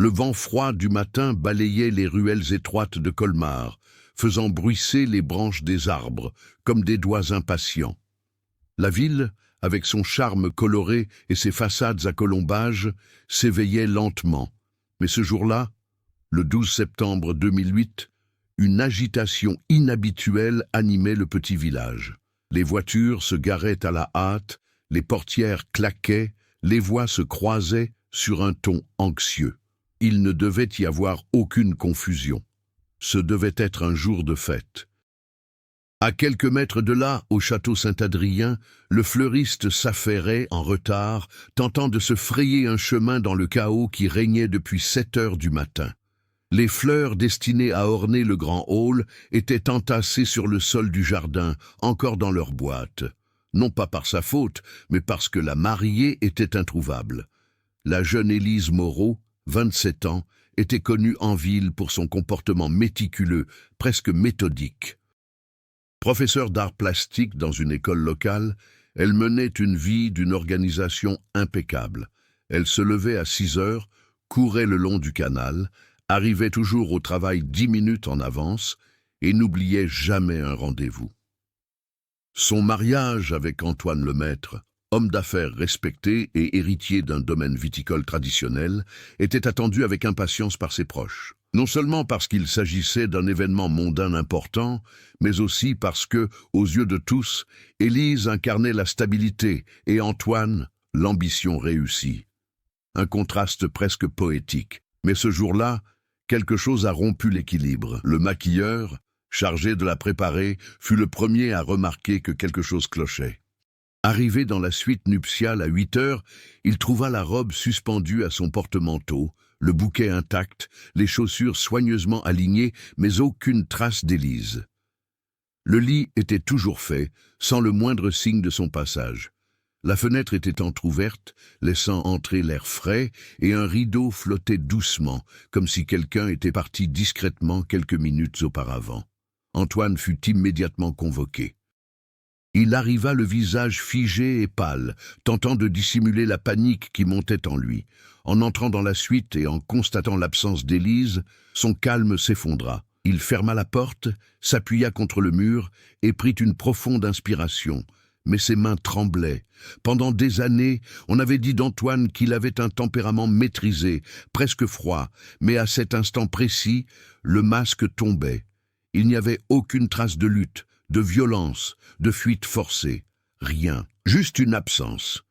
Le vent froid du matin balayait les ruelles étroites de Colmar, faisant bruisser les branches des arbres, comme des doigts impatients. La ville, avec son charme coloré et ses façades à colombages, s'éveillait lentement. Mais ce jour-là, le 12 septembre 2008, une agitation inhabituelle animait le petit village. Les voitures se garaient à la hâte, les portières claquaient, les voix se croisaient sur un ton anxieux. Il ne devait y avoir aucune confusion. Ce devait être un jour de fête. À quelques mètres de là, au château Saint-Adrien, le fleuriste s'affairait en retard, tentant de se frayer un chemin dans le chaos qui régnait depuis 7 heures du matin. Les fleurs destinées à orner le grand hall étaient entassées sur le sol du jardin, encore dans leur boîte. Non pas par sa faute, mais parce que la mariée était introuvable. La jeune Élise Moreau, 27 ans, était connue en ville pour son comportement méticuleux, presque méthodique. Professeure d'art plastique dans une école locale, elle menait une vie d'une organisation impeccable. Elle se levait à 6 heures, courait le long du canal, arrivait toujours au travail 10 minutes en avance et n'oubliait jamais un rendez-vous. Son mariage avec Antoine Lemaître, homme d'affaires respecté et héritier d'un domaine viticole traditionnel, était attendu avec impatience par ses proches. Non seulement parce qu'il s'agissait d'un événement mondain important, mais aussi parce que, aux yeux de tous, Élise incarnait la stabilité et Antoine, l'ambition réussie. Un contraste presque poétique. Mais ce jour-là, quelque chose a rompu l'équilibre. Le maquilleur, chargé de la préparer, fut le premier à remarquer que quelque chose clochait. Arrivé dans la suite nuptiale à 8 heures, il trouva la robe suspendue à son porte-manteau, le bouquet intact, les chaussures soigneusement alignées, mais aucune trace d'Élise. Le lit était toujours fait, sans le moindre signe de son passage. La fenêtre était entr'ouverte, laissant entrer l'air frais, et un rideau flottait doucement, comme si quelqu'un était parti discrètement quelques minutes auparavant. Antoine fut immédiatement convoqué. Il arriva le visage figé et pâle, tentant de dissimuler la panique qui montait en lui. En entrant dans la suite et en constatant l'absence d'Élise, son calme s'effondra. Il ferma la porte, s'appuya contre le mur et prit une profonde inspiration. Mais ses mains tremblaient. Pendant des années, on avait dit d'Antoine qu'il avait un tempérament maîtrisé, presque froid, mais à cet instant précis, le masque tombait. Il n'y avait aucune trace de lutte, de violence, de fuite forcée. Rien, juste une absence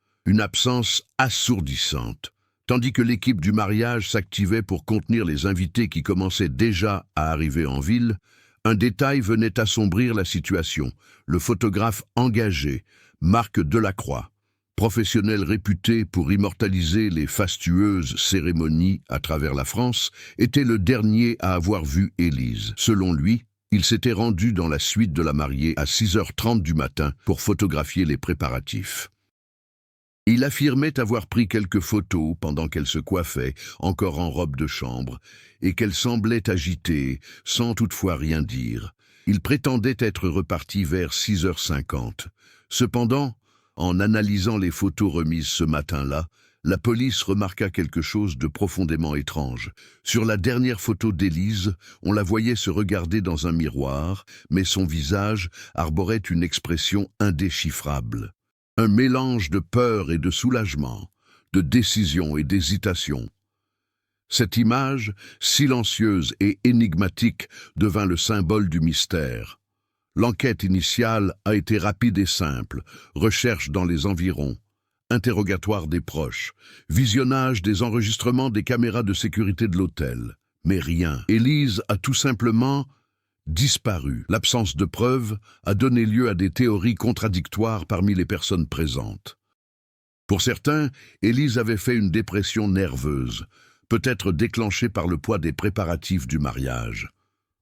assourdissante. Tandis que l'équipe du mariage s'activait pour contenir les invités qui commençaient déjà à arriver en ville, un détail venait assombrir la situation. Le photographe engagé, Marc Delacroix, professionnel réputé pour immortaliser les fastueuses cérémonies à travers la France, était le dernier à avoir vu Élise. Selon lui, il s'était rendu dans la suite de la mariée à 6h30 du matin pour photographier les préparatifs. Il affirmait avoir pris quelques photos pendant qu'elle se coiffait, encore en robe de chambre, et qu'elle semblait agitée, sans toutefois rien dire. Il prétendait être reparti vers 6h50. Cependant, en analysant les photos remises ce matin-là, la police remarqua quelque chose de profondément étrange. Sur la dernière photo d'Élise, on la voyait se regarder dans un miroir, mais son visage arborait une expression indéchiffrable. Un mélange de peur et de soulagement, de décision et d'hésitation. Cette image, silencieuse et énigmatique, devint le symbole du mystère. L'enquête initiale a été rapide et simple, recherche dans les environs, interrogatoire des proches, visionnage des enregistrements des caméras de sécurité de l'hôtel. Mais rien. Élise a tout simplement disparu. L'absence de preuves a donné lieu à des théories contradictoires parmi les personnes présentes. Pour certains, Élise avait fait une dépression nerveuse, peut-être déclenchée par le poids des préparatifs du mariage.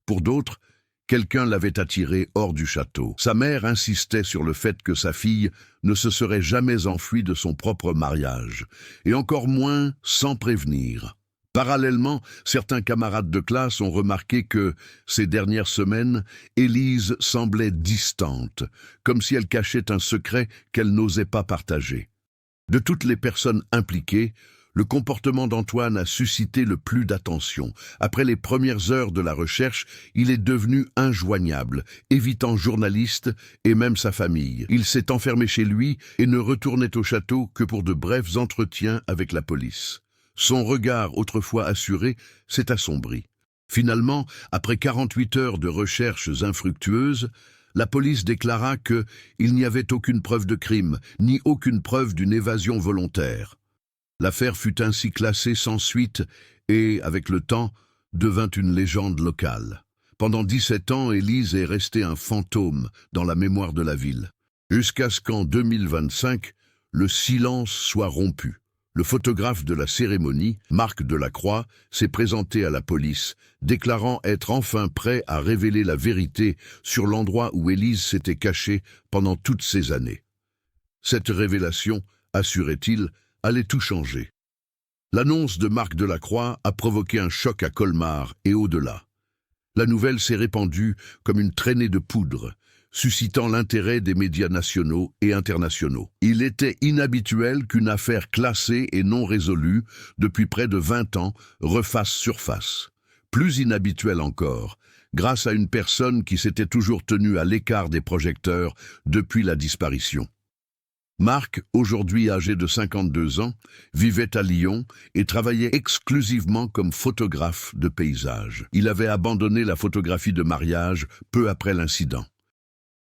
Pour d'autres, quelqu'un l'avait attirée hors du château. Sa mère insistait sur le fait que sa fille ne se serait jamais enfuie de son propre mariage, et encore moins sans prévenir. Parallèlement, certains camarades de classe ont remarqué que, ces dernières semaines, Élise semblait distante, comme si elle cachait un secret qu'elle n'osait pas partager. De toutes les personnes impliquées, Le comportement d'Antoine a suscité le plus d'attention. Après les premières heures de la recherche, il est devenu injoignable, évitant journalistes et même sa famille. Il s'est enfermé chez lui et ne retournait au château que pour de brefs entretiens avec la police. Son regard, autrefois assuré, s'est assombri. Finalement, après 48 heures de recherches infructueuses, la police déclara qu'il n'y avait aucune preuve de crime, ni aucune preuve d'une évasion volontaire. L'affaire fut ainsi classée sans suite et, avec le temps, devint une légende locale. Pendant 17 ans, Élise est restée un fantôme dans la mémoire de la ville, jusqu'à ce qu'en 2025, le silence soit rompu. Le photographe de la cérémonie, Marc Delacroix, s'est présenté à la police, déclarant être enfin prêt à révéler la vérité sur l'endroit où Élise s'était cachée pendant toutes ces années. Cette révélation, assurait-il, allait tout changer. L'annonce de Marc Delacroix a provoqué un choc à Colmar et au-delà. La nouvelle s'est répandue comme une traînée de poudre, suscitant l'intérêt des médias nationaux et internationaux. Il était inhabituel qu'une affaire classée et non résolue depuis près de 20 ans refasse surface. Plus inhabituel encore, grâce à une personne qui s'était toujours tenue à l'écart des projecteurs depuis la disparition. Marc, aujourd'hui âgé de 52 ans, vivait à Lyon et travaillait exclusivement comme photographe de paysages. Il avait abandonné la photographie de mariage peu après l'incident.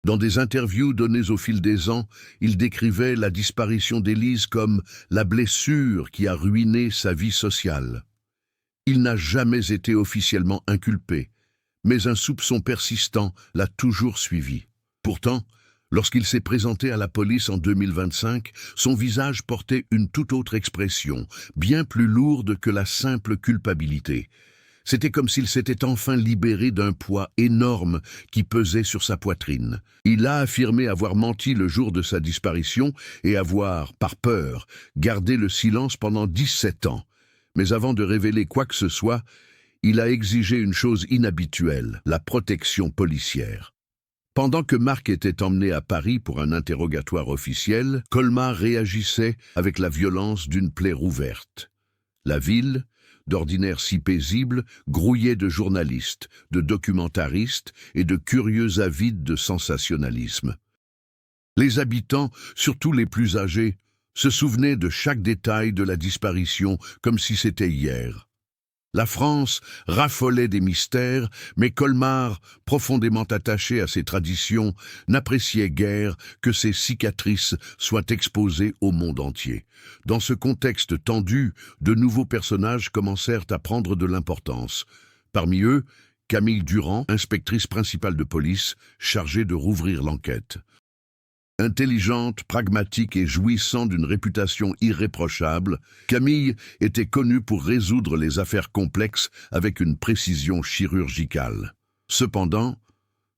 Dans des interviews données au fil des ans, il décrivait la disparition d'Élise comme la blessure qui a ruiné sa vie sociale. Il n'a jamais été officiellement inculpé, mais un soupçon persistant l'a toujours suivi. Pourtant, lorsqu'il s'est présenté à la police en 2025, son visage portait une toute autre expression, bien plus lourde que la simple culpabilité. C'était comme s'il s'était enfin libéré d'un poids énorme qui pesait sur sa poitrine. Il a affirmé avoir menti le jour de sa disparition et avoir, par peur, gardé le silence pendant 17 ans. Mais avant de révéler quoi que ce soit, il a exigé une chose inhabituelle, la protection policière. Pendant que Marc était emmené à Paris pour un interrogatoire officiel, Colmar réagissait avec la violence d'une plaie rouverte. La ville, d'ordinaire si paisible, grouillait de journalistes, de documentaristes et de curieux avides de sensationnalisme. Les habitants, surtout les plus âgés, se souvenaient de chaque détail de la disparition comme si c'était hier. La France raffolait des mystères, mais Colmar, profondément attaché à ses traditions, n'appréciait guère que ses cicatrices soient exposées au monde entier. Dans ce contexte tendu, de nouveaux personnages commencèrent à prendre de l'importance. Parmi eux, Camille Durand, inspectrice principale de police, chargée de rouvrir l'enquête. Intelligente, pragmatique et jouissant d'une réputation irréprochable, Camille était connue pour résoudre les affaires complexes avec une précision chirurgicale. Cependant,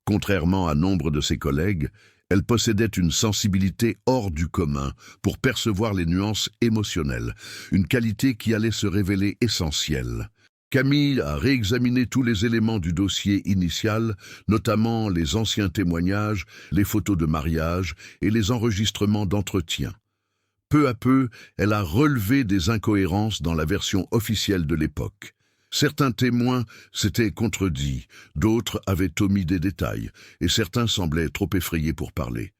contrairement à nombre de ses collègues, elle possédait une sensibilité hors du commun pour percevoir les nuances émotionnelles, une qualité qui allait se révéler essentielle. Camille a réexaminé tous les éléments du dossier initial, notamment les anciens témoignages, les photos de mariage et les enregistrements d'entretien. Peu à peu, elle a relevé des incohérences dans la version officielle de l'époque. Certains témoins s'étaient contredits, d'autres avaient omis des détails, et certains semblaient trop effrayés pour parler.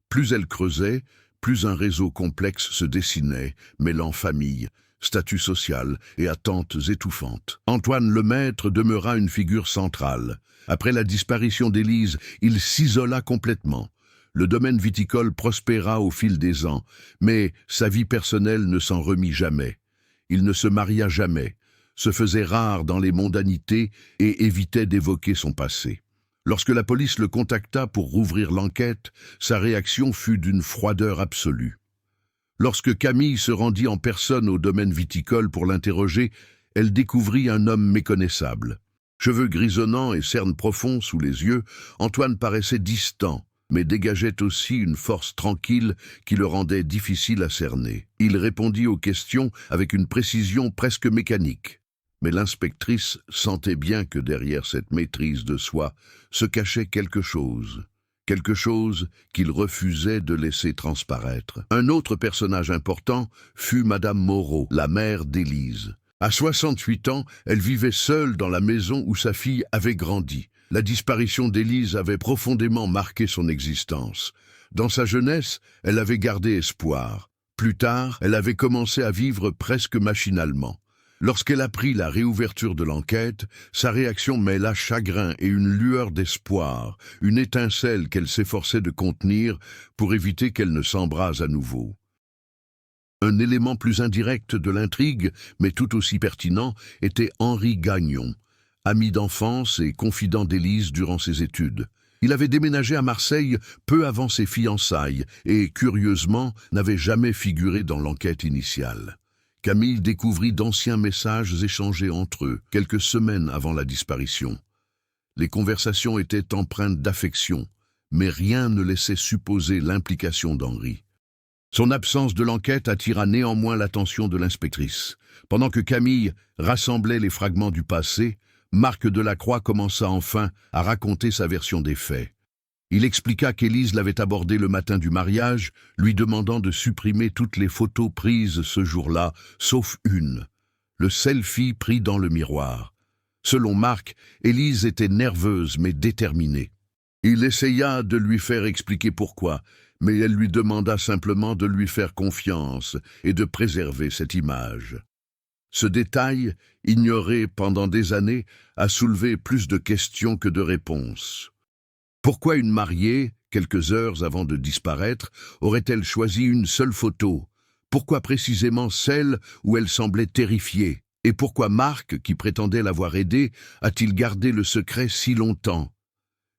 Plus elle creusait, plus un réseau complexe se dessinait, mêlant famille, statut social et attentes étouffantes. Antoine Lemaître demeura une figure centrale. Après la disparition d'Élise, il s'isola complètement. Le domaine viticole prospéra au fil des ans, mais sa vie personnelle ne s'en remit jamais. Il ne se maria jamais, se faisait rare dans les mondanités et évitait d'évoquer son passé. Lorsque la police le contacta pour rouvrir l'enquête, sa réaction fut d'une froideur absolue. Lorsque Camille se rendit en personne au domaine viticole pour l'interroger, elle découvrit un homme méconnaissable. Cheveux grisonnants et cernes profonds sous les yeux, Antoine paraissait distant, mais dégageait aussi une force tranquille qui le rendait difficile à cerner. Il répondit aux questions avec une précision presque mécanique. Mais l'inspectrice sentait bien que derrière cette maîtrise de soi se cachait quelque chose. quelque chose qu'il refusait de laisser transparaître. Un autre personnage important fut Madame Moreau, la mère d'Élise. À 68 ans, elle vivait seule dans la maison où sa fille avait grandi. La disparition d'Élise avait profondément marqué son existence. Dans sa jeunesse, elle avait gardé espoir. Plus tard, elle avait commencé à vivre presque machinalement. Lorsqu'elle apprit la réouverture de l'enquête, sa réaction mêla chagrin et une lueur d'espoir, une étincelle qu'elle s'efforçait de contenir pour éviter qu'elle ne s'embrase à nouveau. Un élément plus indirect de l'intrigue, mais tout aussi pertinent, était Henri Gagnon, ami d'enfance et confident d'Élise durant ses études. Il avait déménagé à Marseille peu avant ses fiançailles et, curieusement, n'avait jamais figuré dans l'enquête initiale. Camille découvrit d'anciens messages échangés entre eux, quelques semaines avant la disparition. Les conversations étaient empreintes d'affection, mais rien ne laissait supposer l'implication d'Henri. Son absence de l'enquête attira néanmoins l'attention de l'inspectrice. Pendant que Camille rassemblait les fragments du passé, Marc Delacroix commença enfin à raconter sa version des faits. Il expliqua qu'Élise l'avait abordé le matin du mariage, lui demandant de supprimer toutes les photos prises ce jour-là, sauf une, le selfie pris dans le miroir. Selon Marc, Élise était nerveuse mais déterminée. Il essaya de lui faire expliquer pourquoi, mais elle lui demanda simplement de lui faire confiance et de préserver cette image. Ce détail, ignoré pendant des années, a soulevé plus de questions que de réponses. Pourquoi une mariée, quelques heures avant de disparaître, aurait-elle choisi une seule photo? Pourquoi précisément celle où elle semblait terrifiée? Et pourquoi Marc, qui prétendait l'avoir aidée, a-t-il gardé le secret si longtemps?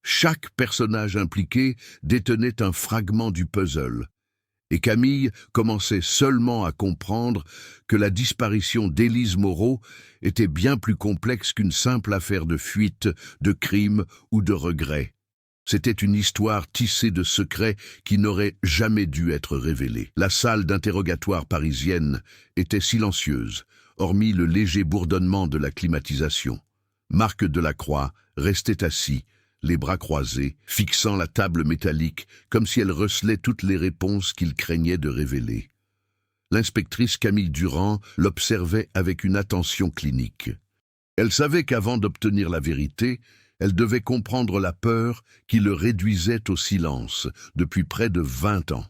Chaque personnage impliqué détenait un fragment du puzzle. Et Camille commençait seulement à comprendre que la disparition d'Élise Moreau était bien plus complexe qu'une simple affaire de fuite, de crime ou de regret. C'était une histoire tissée de secrets qui n'auraient jamais dû être révélés. La salle d'interrogatoire parisienne était silencieuse, hormis le léger bourdonnement de la climatisation. Marc Delacroix restait assis, les bras croisés, fixant la table métallique, comme si elle recelait toutes les réponses qu'il craignait de révéler. L'inspectrice Camille Durand l'observait avec une attention clinique. Elle savait qu'avant d'obtenir la vérité, elle devait comprendre la peur qui le réduisait au silence depuis près de 20 ans.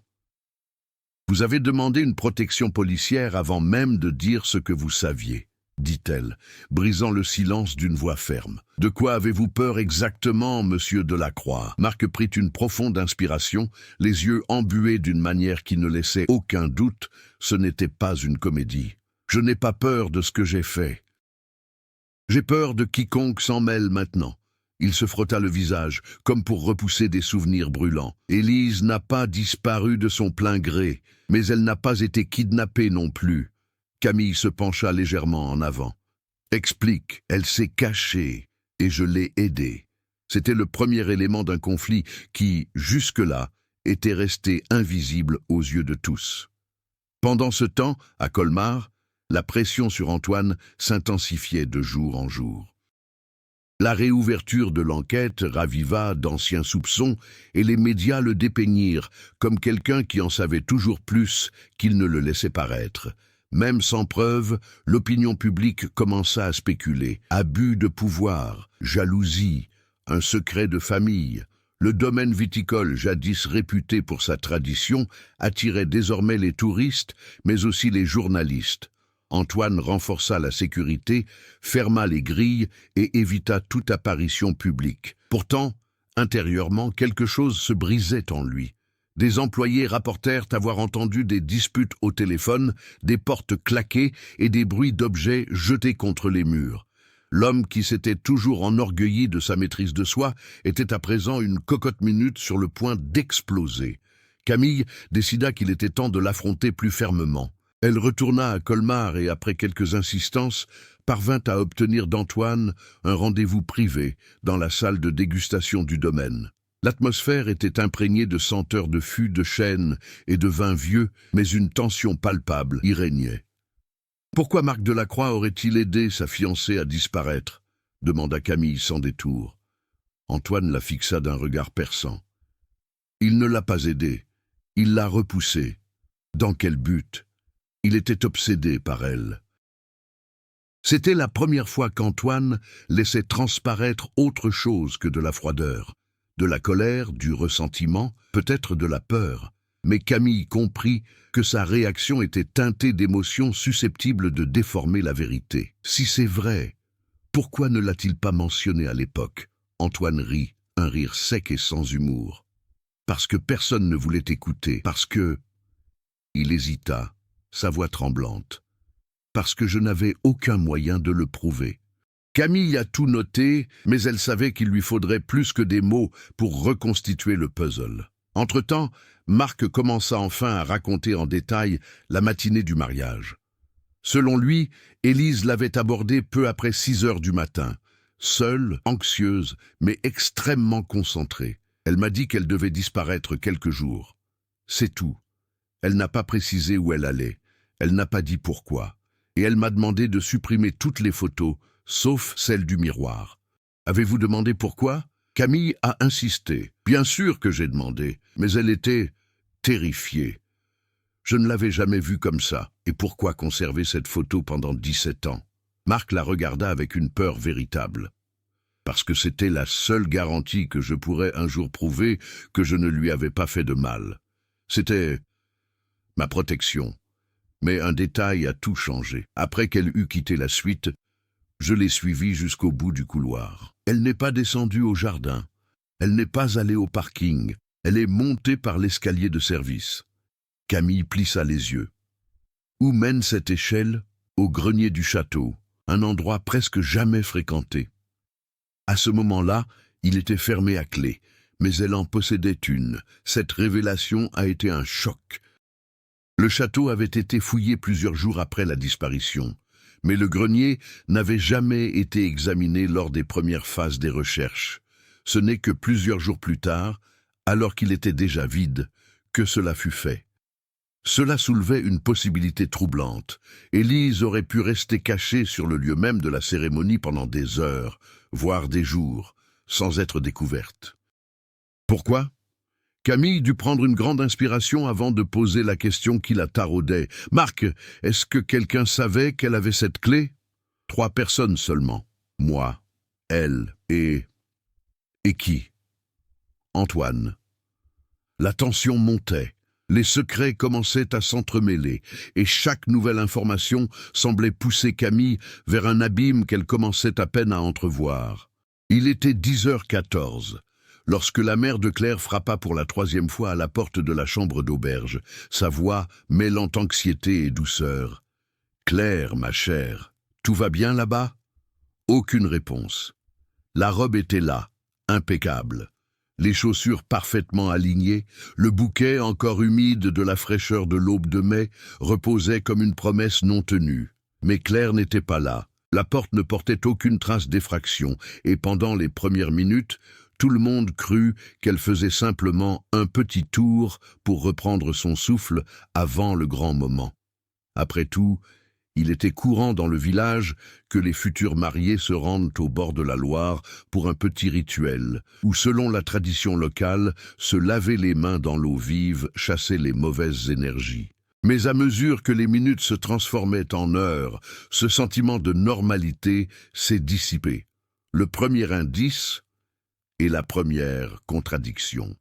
« Vous avez demandé une protection policière avant même de dire ce que vous saviez, » dit-elle, brisant le silence d'une voix ferme. « De quoi avez-vous peur exactement, monsieur Delacroix ?» Marc prit une profonde inspiration, les yeux embués d'une manière qui ne laissait aucun doute, ce n'était pas une comédie. « Je n'ai pas peur de ce que j'ai fait. J'ai peur de quiconque s'en mêle maintenant. » Il se frotta le visage, comme pour repousser des souvenirs brûlants. Élise n'a pas disparu de son plein gré, mais elle n'a pas été kidnappée non plus. Camille se pencha légèrement en avant. Explique, elle s'est cachée, et je l'ai aidée. C'était le premier élément d'un conflit qui, jusque-là, était resté invisible aux yeux de tous. Pendant ce temps, à Colmar, la pression sur Antoine s'intensifiait de jour en jour. La réouverture de l'enquête raviva d'anciens soupçons et les médias le dépeignirent comme quelqu'un qui en savait toujours plus qu'il ne le laissait paraître. Même sans preuve, l'opinion publique commença à spéculer. Abus de pouvoir, jalousie, un secret de famille. Le domaine viticole, jadis réputé pour sa tradition, attirait désormais les touristes, mais aussi les journalistes. Antoine renforça la sécurité, ferma les grilles et évita toute apparition publique. Pourtant, intérieurement, quelque chose se brisait en lui. Des employés rapportèrent avoir entendu des disputes au téléphone, des portes claquées et des bruits d'objets jetés contre les murs. L'homme qui s'était toujours enorgueilli de sa maîtrise de soi était à présent une cocotte-minute sur le point d'exploser. Camille décida qu'il était temps de l'affronter plus fermement. Elle retourna à Colmar et, après quelques insistances, parvint à obtenir d'Antoine un rendez-vous privé dans la salle de dégustation du domaine. L'atmosphère était imprégnée de senteurs de fûts de chêne et de vin vieux, mais une tension palpable y régnait. « Pourquoi Marc Delacroix aurait-il aidé sa fiancée à disparaître ?» demanda Camille sans détour. Antoine la fixa d'un regard perçant. Il ne l'a pas aidée. Il l'a repoussée. Dans quel but? Il était obsédé par elle. C'était la première fois qu'Antoine laissait transparaître autre chose que de la froideur, de la colère, du ressentiment, peut-être de la peur. Mais Camille comprit que sa réaction était teintée d'émotions susceptibles de déformer la vérité. Si c'est vrai, pourquoi ne l'a-t-il pas mentionné à l'époque? Antoine rit, un rire sec et sans humour. Parce que personne ne voulait écouter, parce que... Il hésita, sa voix tremblante. Parce que je n'avais aucun moyen de le prouver. Camille a tout noté, mais elle savait qu'il lui faudrait plus que des mots pour reconstituer le puzzle. Entre-temps, Marc commença enfin à raconter en détail la matinée du mariage. Selon lui, Élise l'avait abordé peu après 6 heures du matin, seule, anxieuse, mais extrêmement concentrée. Elle m'a dit qu'elle devait disparaître quelques jours. C'est tout. Elle n'a pas précisé où elle allait. Elle n'a pas dit pourquoi. Et elle m'a demandé de supprimer toutes les photos, sauf celle du miroir. Avez-vous demandé pourquoi? Camille a insisté. Bien sûr que j'ai demandé, mais elle était terrifiée. Je ne l'avais jamais vue comme ça. Et pourquoi conserver cette photo pendant 17 ans? Marc la regarda avec une peur véritable. Parce que c'était la seule garantie que je pourrais un jour prouver que je ne lui avais pas fait de mal. C'était ma protection. Mais un détail a tout changé. Après qu'elle eut quitté la suite, je l'ai suivie jusqu'au bout du couloir. Elle n'est pas descendue au jardin. Elle n'est pas allée au parking. Elle est montée par l'escalier de service. Camille plissa les yeux. Où mène cette échelle? Au grenier du château, un endroit presque jamais fréquenté. À ce moment-là, il était fermé à clé, mais elle en possédait une. Cette révélation a été un choc. Le château avait été fouillé plusieurs jours après la disparition, mais le grenier n'avait jamais été examiné lors des premières phases des recherches. Ce n'est que plusieurs jours plus tard, alors qu'il était déjà vide, que cela fut fait. Cela soulevait une possibilité troublante. Élise aurait pu rester cachée sur le lieu même de la cérémonie pendant des heures, voire des jours, sans être découverte. Pourquoi? Camille dut prendre une grande inspiration avant de poser la question qui la taraudait. « Marc, est-ce que quelqu'un savait qu'elle avait cette clé ?» 3 personnes seulement. Moi, elle et... Et qui? Antoine. La tension montait. Les secrets commençaient à s'entremêler, et chaque nouvelle information semblait pousser Camille vers un abîme qu'elle commençait à peine à entrevoir. Il était 10h14, lorsque la mère de Claire frappa pour la 3e fois à la porte de la chambre d'auberge, sa voix mêlant anxiété et douceur. « Claire, ma chère, tout va bien là-bas ?» Aucune réponse. La robe était là, impeccable. Les chaussures parfaitement alignées, le bouquet encore humide de la fraîcheur de l'aube de mai reposait comme une promesse non tenue. Mais Claire n'était pas là. La porte ne portait aucune trace d'effraction, et pendant les premières minutes, tout le monde crut qu'elle faisait simplement un petit tour pour reprendre son souffle avant le grand moment. Après tout, il était courant dans le village que les futurs mariés se rendent au bord de la Loire pour un petit rituel, où selon la tradition locale, se laver les mains dans l'eau vive chassait les mauvaises énergies. Mais à mesure que les minutes se transformaient en heures, ce sentiment de normalité s'est dissipé. Le premier indice et la première contradiction.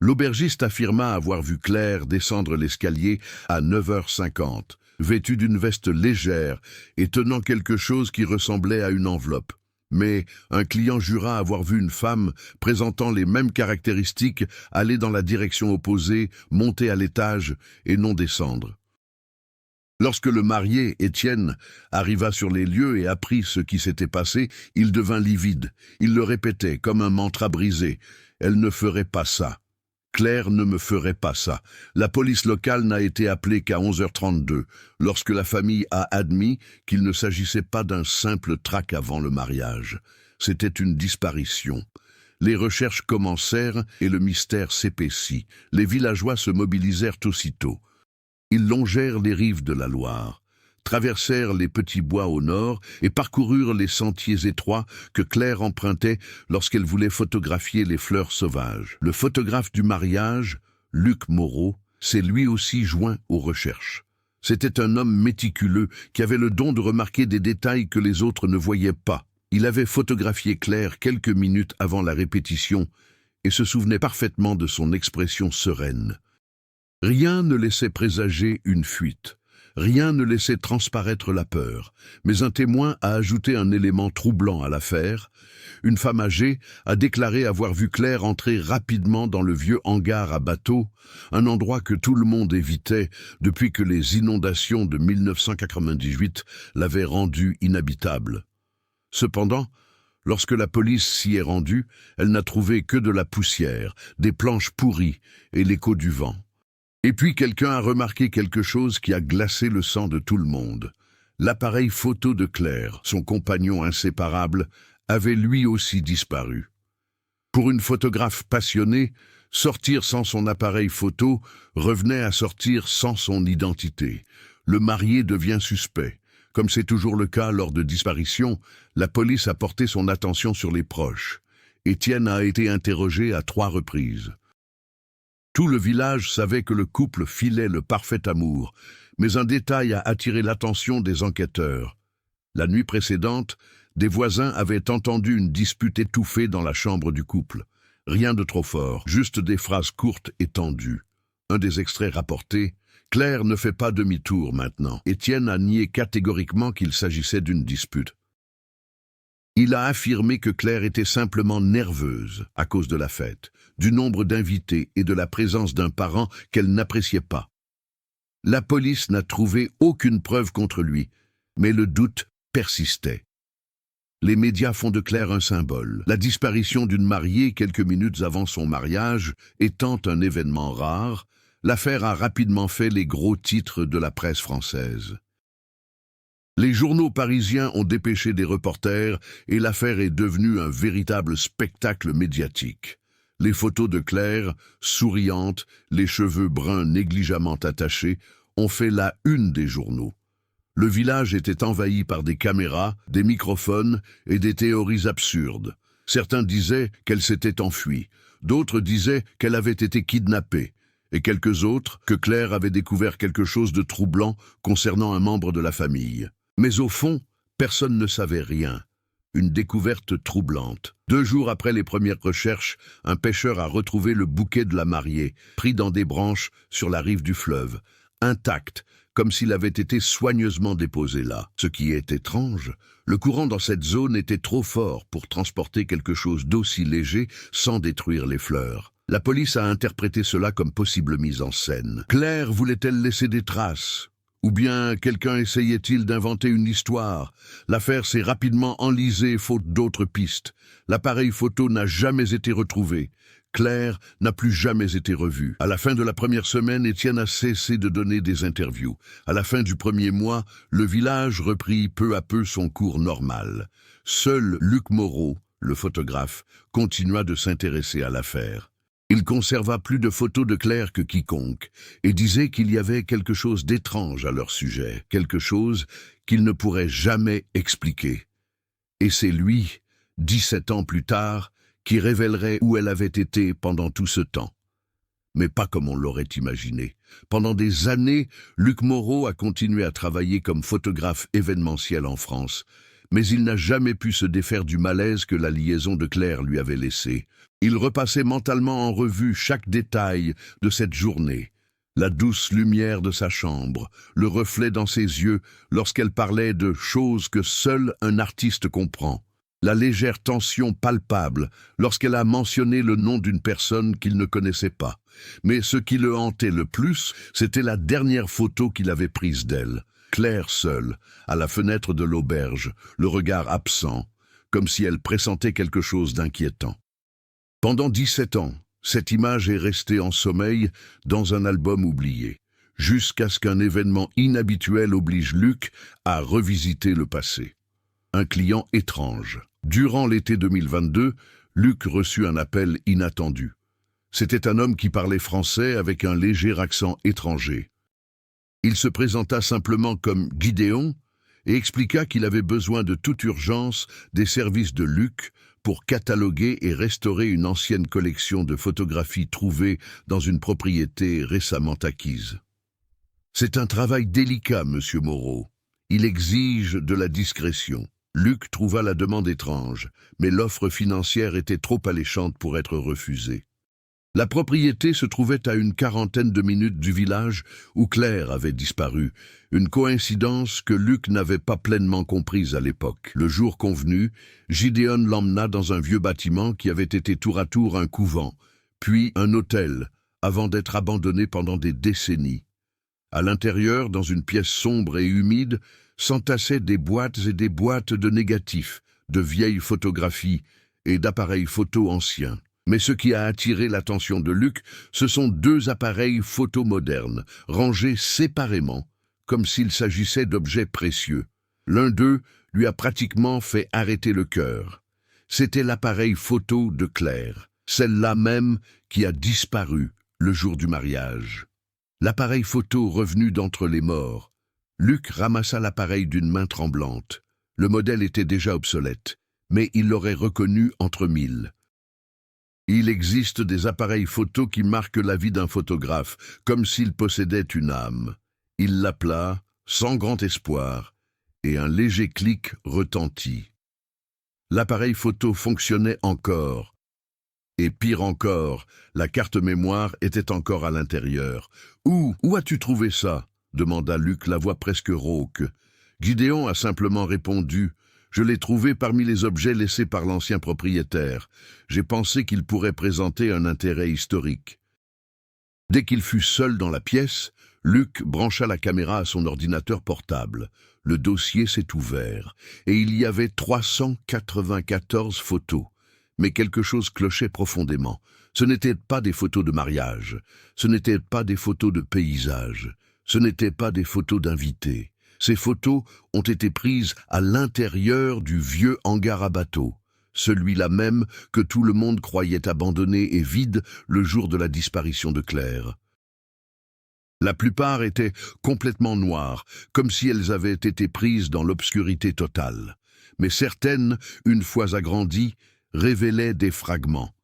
L'aubergiste affirma avoir vu Claire descendre l'escalier à 9h50, vêtue d'une veste légère et tenant quelque chose qui ressemblait à une enveloppe. Mais un client jura avoir vu une femme présentant les mêmes caractéristiques aller dans la direction opposée, monter à l'étage et non descendre. Lorsque le marié, Étienne, arriva sur les lieux et apprit ce qui s'était passé, il devint livide. Il le répétait comme un mantra brisé. « Elle ne ferait pas ça. Claire ne me ferait pas ça. » La police locale n'a été appelée qu'à 11h32, lorsque la famille a admis qu'il ne s'agissait pas d'un simple trac avant le mariage. C'était une disparition. Les recherches commencèrent et le mystère s'épaissit. Les villageois se mobilisèrent aussitôt. Ils longèrent les rives de la Loire. traversèrent les petits bois au nord et parcoururent les sentiers étroits que Claire empruntait lorsqu'elle voulait photographier les fleurs sauvages. Le photographe du mariage, Luc Moreau, s'est lui aussi joint aux recherches. C'était un homme méticuleux qui avait le don de remarquer des détails que les autres ne voyaient pas. Il avait photographié Claire quelques minutes avant la répétition et se souvenait parfaitement de son expression sereine. Rien ne laissait présager une fuite. Rien ne laissait transparaître la peur, mais un témoin a ajouté un élément troublant à l'affaire. Une femme âgée a déclaré avoir vu Claire entrer rapidement dans le vieux hangar à bateaux, un endroit que tout le monde évitait depuis que les inondations de 1998 l'avaient rendu inhabitable. Cependant, lorsque la police s'y est rendue, elle n'a trouvé que de la poussière, des planches pourries et l'écho du vent. Et puis quelqu'un a remarqué quelque chose qui a glacé le sang de tout le monde. L'appareil photo de Claire, son compagnon inséparable, avait lui aussi disparu. Pour une photographe passionnée, sortir sans son appareil photo revenait à sortir sans son identité. Le marié devient suspect. Comme c'est toujours le cas lors de disparitions, la police a porté son attention sur les proches. Étienne a été interrogé à 3 reprises. Tout le village savait que le couple filait le parfait amour, mais un détail a attiré l'attention des enquêteurs. La nuit précédente, des voisins avaient entendu une dispute étouffée dans la chambre du couple. Rien de trop fort, juste des phrases courtes et tendues. Un des extraits rapportés, « Claire ne fait pas demi-tour maintenant ». Étienne a nié catégoriquement qu'il s'agissait d'une dispute. Il a affirmé que Claire était simplement nerveuse à cause de la fête, du nombre d'invités et de la présence d'un parent qu'elle n'appréciait pas. La police n'a trouvé aucune preuve contre lui, mais le doute persistait. Les médias font de Claire un symbole. La disparition d'une mariée quelques minutes avant son mariage étant un événement rare, l'affaire a rapidement fait les gros titres de la presse française. Les journaux parisiens ont dépêché des reporters et l'affaire est devenue un véritable spectacle médiatique. Les photos de Claire, souriante, les cheveux bruns négligemment attachés, ont fait la une des journaux. Le village était envahi par des caméras, des microphones et des théories absurdes. Certains disaient qu'elle s'était enfuie, d'autres disaient qu'elle avait été kidnappée, et quelques autres que Claire avait découvert quelque chose de troublant concernant un membre de la famille. Mais au fond, personne ne savait rien. Une découverte troublante. 2 jours après les premières recherches, un pêcheur a retrouvé le bouquet de la mariée, pris dans des branches sur la rive du fleuve, intact, comme s'il avait été soigneusement déposé là. Ce qui est étrange, le courant dans cette zone était trop fort pour transporter quelque chose d'aussi léger sans détruire les fleurs. La police a interprété cela comme possible mise en scène. Claire voulait-elle laisser des traces ? Ou bien quelqu'un essayait-il d'inventer une histoire? L'affaire s'est rapidement enlisée faute d'autres pistes. L'appareil photo n'a jamais été retrouvé. Claire n'a plus jamais été revue. À la fin de la première semaine, Étienne a cessé de donner des interviews. À la fin du premier mois, le village reprit peu à peu son cours normal. Seul Luc Moreau, le photographe, continua de s'intéresser à l'affaire. Il conserva plus de photos de Claire que quiconque et disait qu'il y avait quelque chose d'étrange à leur sujet, quelque chose qu'il ne pourrait jamais expliquer. Et c'est lui, 17 ans plus tard, qui révélerait où elle avait été pendant tout ce temps. Mais pas comme on l'aurait imaginé. Pendant des années, Luc Moreau a continué à travailler comme photographe événementiel en France, mais il n'a jamais pu se défaire du malaise que la liaison de Claire lui avait laissé. Il repassait mentalement en revue chaque détail de cette journée. La douce lumière de sa chambre, le reflet dans ses yeux lorsqu'elle parlait de choses que seul un artiste comprend. La légère tension palpable lorsqu'elle a mentionné le nom d'une personne qu'il ne connaissait pas. Mais ce qui le hantait le plus, c'était la dernière photo qu'il avait prise d'elle. Claire seule, à la fenêtre de l'auberge, le regard absent, comme si elle pressentait quelque chose d'inquiétant. Pendant 17 ans, cette image est restée en sommeil dans un album oublié, jusqu'à ce qu'un événement inhabituel oblige Luc à revisiter le passé. Un client étrange. Durant l'été 2022, Luc reçut un appel inattendu. C'était un homme qui parlait français avec un léger accent étranger. Il se présenta simplement comme Gideon et expliqua qu'il avait besoin de toute urgence des services de Luc pour cataloguer et restaurer une ancienne collection de photographies trouvées dans une propriété récemment acquise. C'est un travail délicat, monsieur Moreau. Il exige de la discrétion. Luc trouva la demande étrange, mais l'offre financière était trop alléchante pour être refusée. La propriété se trouvait à une quarantaine de minutes du village où Claire avait disparu, une coïncidence que Luc n'avait pas pleinement comprise à l'époque. Le jour convenu, Gideon l'emmena dans un vieux bâtiment qui avait été tour à tour un couvent, puis un hôtel, avant d'être abandonné pendant des décennies. À l'intérieur, dans une pièce sombre et humide, s'entassaient des boîtes et des boîtes de négatifs, de vieilles photographies et d'appareils photo anciens. Mais ce qui a attiré l'attention de Luc, ce sont deux appareils photo modernes, rangés séparément, comme s'il s'agissait d'objets précieux. L'un d'eux lui a pratiquement fait arrêter le cœur. C'était l'appareil photo de Claire, celle-là même qui a disparu le jour du mariage. L'appareil photo revenu d'entre les morts. Luc ramassa l'appareil d'une main tremblante. Le modèle était déjà obsolète, mais il l'aurait reconnu entre mille. Il existe des appareils photo qui marquent la vie d'un photographe, comme s'il possédait une âme. Il l'appela, sans grand espoir, et un léger clic retentit. L'appareil photo fonctionnait encore. Et pire encore, la carte mémoire était encore à l'intérieur. « Où as-tu trouvé ça ?» demanda Luc, la voix presque rauque. Gideon a simplement répondu « Je l'ai trouvé parmi les objets laissés par l'ancien propriétaire. J'ai pensé qu'il pourrait présenter un intérêt historique. » Dès qu'il fut seul dans la pièce, Luc brancha la caméra à son ordinateur portable. Le dossier s'est ouvert, et il y avait 394 photos. Mais quelque chose clochait profondément. Ce n'étaient pas des photos de mariage, ce n'étaient pas des photos de paysages, ce n'étaient pas des photos d'invités. Ces photos ont été prises à l'intérieur du vieux hangar à bateaux, celui-là même que tout le monde croyait abandonné et vide le jour de la disparition de Claire. La plupart étaient complètement noires, comme si elles avaient été prises dans l'obscurité totale. Mais certaines, une fois agrandies, révélaient des fragments.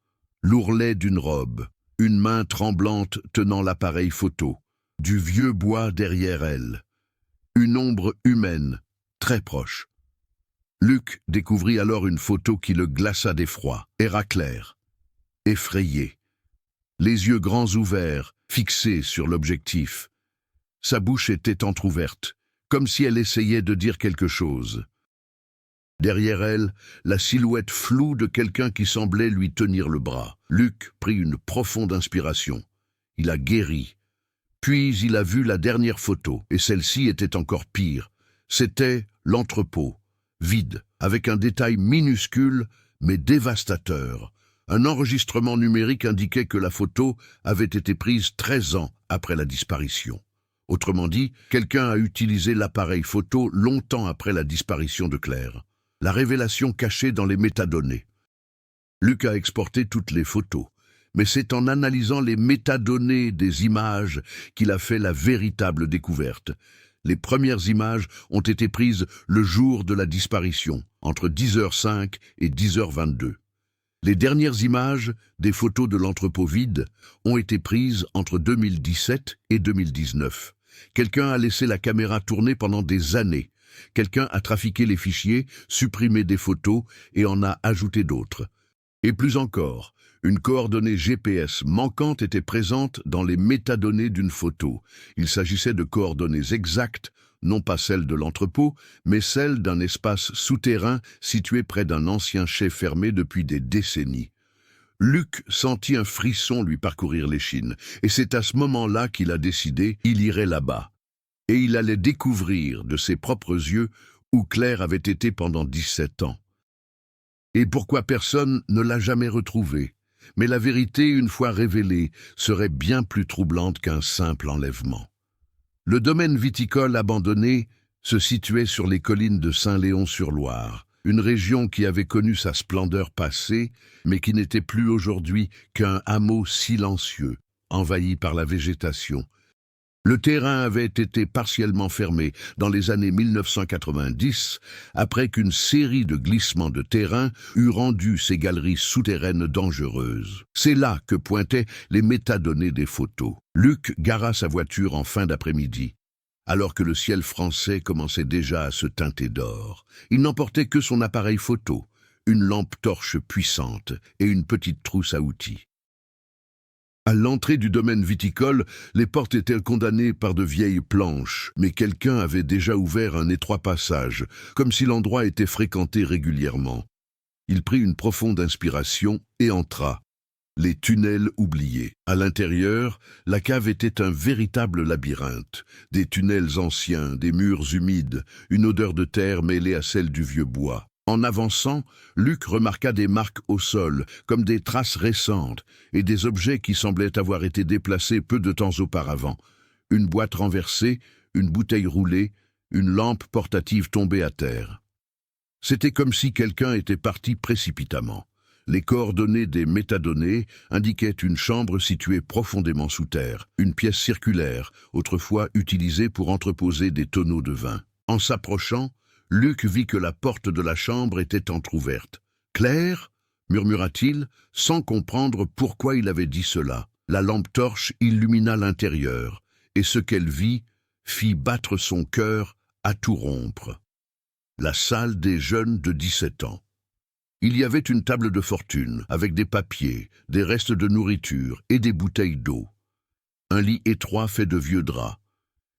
L'ourlet d'une robe, une main tremblante tenant l'appareil photo, du vieux bois derrière elle. Une ombre humaine, très proche. Luc découvrit alors une photo qui le glaça d'effroi. Era Claire, effrayée, les yeux grands ouverts, fixés sur l'objectif. Sa bouche était entr'ouverte, comme si elle essayait de dire quelque chose. Derrière elle, la silhouette floue de quelqu'un qui semblait lui tenir le bras. Luc prit une profonde inspiration. Il a guéri. Puis il a vu la dernière photo, et celle-ci était encore pire. C'était l'entrepôt, vide, avec un détail minuscule, mais dévastateur. Un enregistrement numérique indiquait que la photo avait été prise 13 ans après la disparition. Autrement dit, quelqu'un a utilisé l'appareil photo longtemps après la disparition de Claire. La révélation cachée dans les métadonnées. Luc a exporté toutes les photos, mais c'est en analysant les métadonnées des images qu'il a fait la véritable découverte. Les premières images ont été prises le jour de la disparition, entre 10h05 et 10h22. Les dernières images, des photos de l'entrepôt vide, ont été prises entre 2017 et 2019. Quelqu'un a laissé la caméra tourner pendant des années. Quelqu'un a trafiqué les fichiers, supprimé des photos et en a ajouté d'autres. Et plus encore, une coordonnée GPS manquante était présente dans les métadonnées d'une photo. Il s'agissait de coordonnées exactes, non pas celles de l'entrepôt, mais celles d'un espace souterrain situé près d'un ancien chai fermé depuis des décennies. Luc sentit un frisson lui parcourir l'échine, et c'est à ce moment-là qu'il a décidé qu'il irait là-bas. Et il allait découvrir de ses propres yeux où Claire avait été pendant 17 ans. Et pourquoi personne ne l'a jamais retrouvée. Mais la vérité, une fois révélée, serait bien plus troublante qu'un simple enlèvement. Le domaine viticole abandonné se situait sur les collines de Saint-Léon-sur-Loire, une région qui avait connu sa splendeur passée, mais qui n'était plus aujourd'hui qu'un hameau silencieux, envahi par la végétation. Le terrain avait été partiellement fermé dans les années 1990, après qu'une série de glissements de terrain eût rendu ces galeries souterraines dangereuses. C'est là que pointaient les métadonnées des photos. Luc gara sa voiture en fin d'après-midi, alors que le ciel français commençait déjà à se teinter d'or. Il n'emportait que son appareil photo, une lampe torche puissante et une petite trousse à outils. À l'entrée du domaine viticole, les portes étaient condamnées par de vieilles planches, mais quelqu'un avait déjà ouvert un étroit passage, comme si l'endroit était fréquenté régulièrement. Il prit une profonde inspiration et entra. Les tunnels oubliés. À l'intérieur, la cave était un véritable labyrinthe. Des tunnels anciens, des murs humides, une odeur de terre mêlée à celle du vieux bois. En avançant, Luc remarqua des marques au sol, comme des traces récentes, et des objets qui semblaient avoir été déplacés peu de temps auparavant. Une boîte renversée, une bouteille roulée, une lampe portative tombée à terre. C'était comme si quelqu'un était parti précipitamment. Les coordonnées des métadonnées indiquaient une chambre située profondément sous terre, une pièce circulaire, autrefois utilisée pour entreposer des tonneaux de vin. En s'approchant, Luc vit que la porte de la chambre était entr'ouverte. « Claire ?» murmura-t-il, sans comprendre pourquoi il avait dit cela. La lampe torche illumina l'intérieur, et ce qu'elle vit fit battre son cœur à tout rompre. La salle des jeunes de 17 ans. Il y avait une table de fortune, avec des papiers, des restes de nourriture et des bouteilles d'eau. Un lit étroit fait de vieux draps,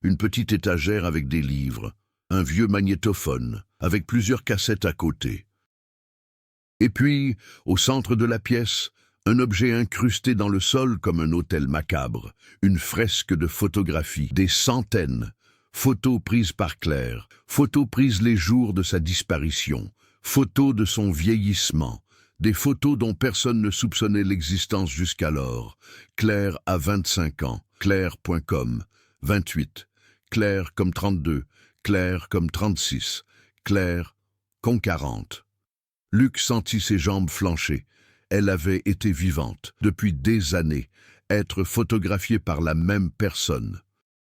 une petite étagère avec des livres, un vieux magnétophone, avec plusieurs cassettes à côté. Et puis, au centre de la pièce, un objet incrusté dans le sol comme un autel macabre, une fresque de photographies, des centaines, photos prises par Claire, photos prises les jours de sa disparition, photos de son vieillissement, des photos dont personne ne soupçonnait l'existence jusqu'alors. Claire a 25 ans, Claire.com, 28, Claire comme 32, Claire comme 36, Claire comme 40. Luc sentit ses jambes flancher. Elle avait été vivante, depuis des années, être photographiée par la même personne.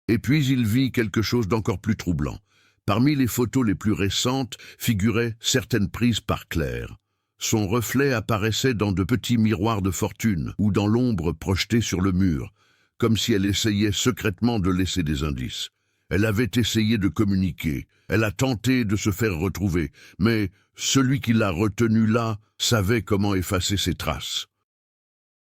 Et puis il vit quelque chose d'encore plus troublant. Parmi les photos les plus récentes figuraient certaines prises par Claire. Son reflet apparaissait dans de petits miroirs de fortune ou dans l'ombre projetée sur le mur, comme si elle essayait secrètement de laisser des indices. Elle avait essayé de communiquer, elle a tenté de se faire retrouver, mais celui qui l'a retenue là savait comment effacer ses traces.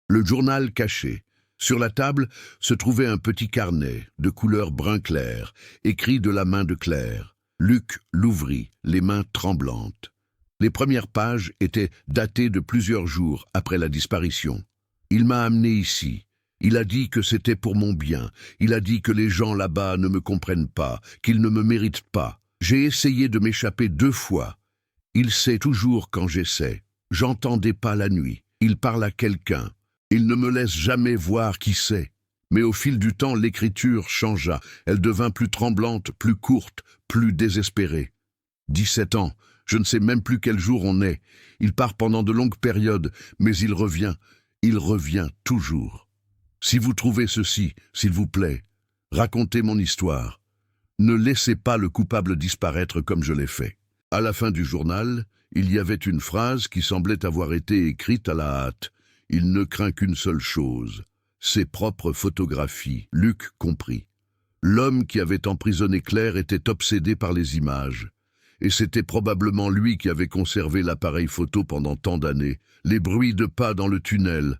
Le journal caché. Sur la table se trouvait un petit carnet de couleur brun clair, écrit de la main de Claire. Luc l'ouvrit, les mains tremblantes. Les premières pages étaient datées de plusieurs jours après la disparition. « Il m'a amené ici. Il a dit que c'était pour mon bien. Il a dit que les gens là-bas ne me comprennent pas, qu'ils ne me méritent pas. J'ai essayé de m'échapper 2 fois. Il sait toujours quand j'essaie. J'entendais pas la nuit. Il parle à quelqu'un. Il ne me laisse jamais voir qui c'est. Mais au fil du temps, l'écriture changea. Elle devint plus tremblante, plus courte, plus désespérée. 17 ans, je ne sais même plus quel jour on est. Il part pendant de longues périodes, mais il revient toujours. Si vous trouvez ceci, s'il vous plaît, racontez mon histoire. Ne laissez pas le coupable disparaître comme je l'ai fait. » À la fin du journal, il y avait une phrase qui semblait avoir été écrite à la hâte. Il ne craint qu'une seule chose, ses propres photographies. Luc comprit. L'homme qui avait emprisonné Claire était obsédé par les images. Et c'était probablement lui qui avait conservé l'appareil photo pendant tant d'années. Les bruits de pas dans le tunnel.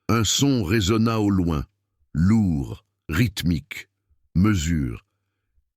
Un son résonna au loin, lourd, rythmique, mesure.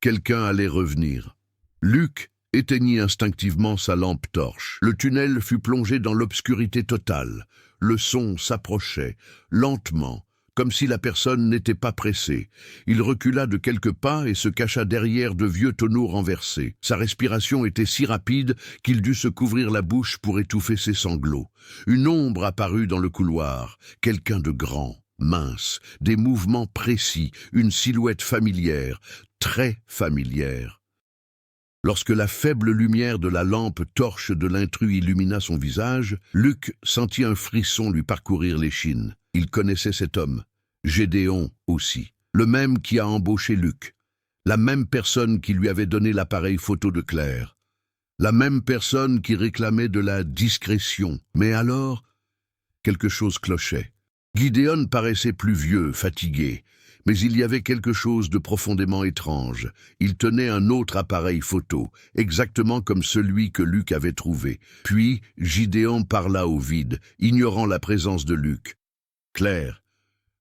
Quelqu'un allait revenir. Luc éteignit instinctivement sa lampe torche. Le tunnel fut plongé dans l'obscurité totale. Le son s'approchait, lentement, comme si la personne n'était pas pressée. Il recula de quelques pas et se cacha derrière de vieux tonneaux renversés. Sa respiration était si rapide qu'il dut se couvrir la bouche pour étouffer ses sanglots. Une ombre apparut dans le couloir, quelqu'un de grand, mince, des mouvements précis, une silhouette familière, très familière. Lorsque la faible lumière de la lampe torche de l'intrus illumina son visage, Luc sentit un frisson lui parcourir l'échine. Il connaissait cet homme. Gédéon aussi. le même qui a embauché Luc, la même personne qui lui avait donné l'appareil photo de Claire, la même personne qui réclamait de la discrétion. Mais alors, quelque chose clochait. Gideon paraissait plus vieux, fatigué, mais il y avait quelque chose de profondément étrange. Il tenait un autre appareil photo, exactement comme celui que Luc avait trouvé. Puis, Gideon parla au vide, ignorant la présence de Luc. « Claire,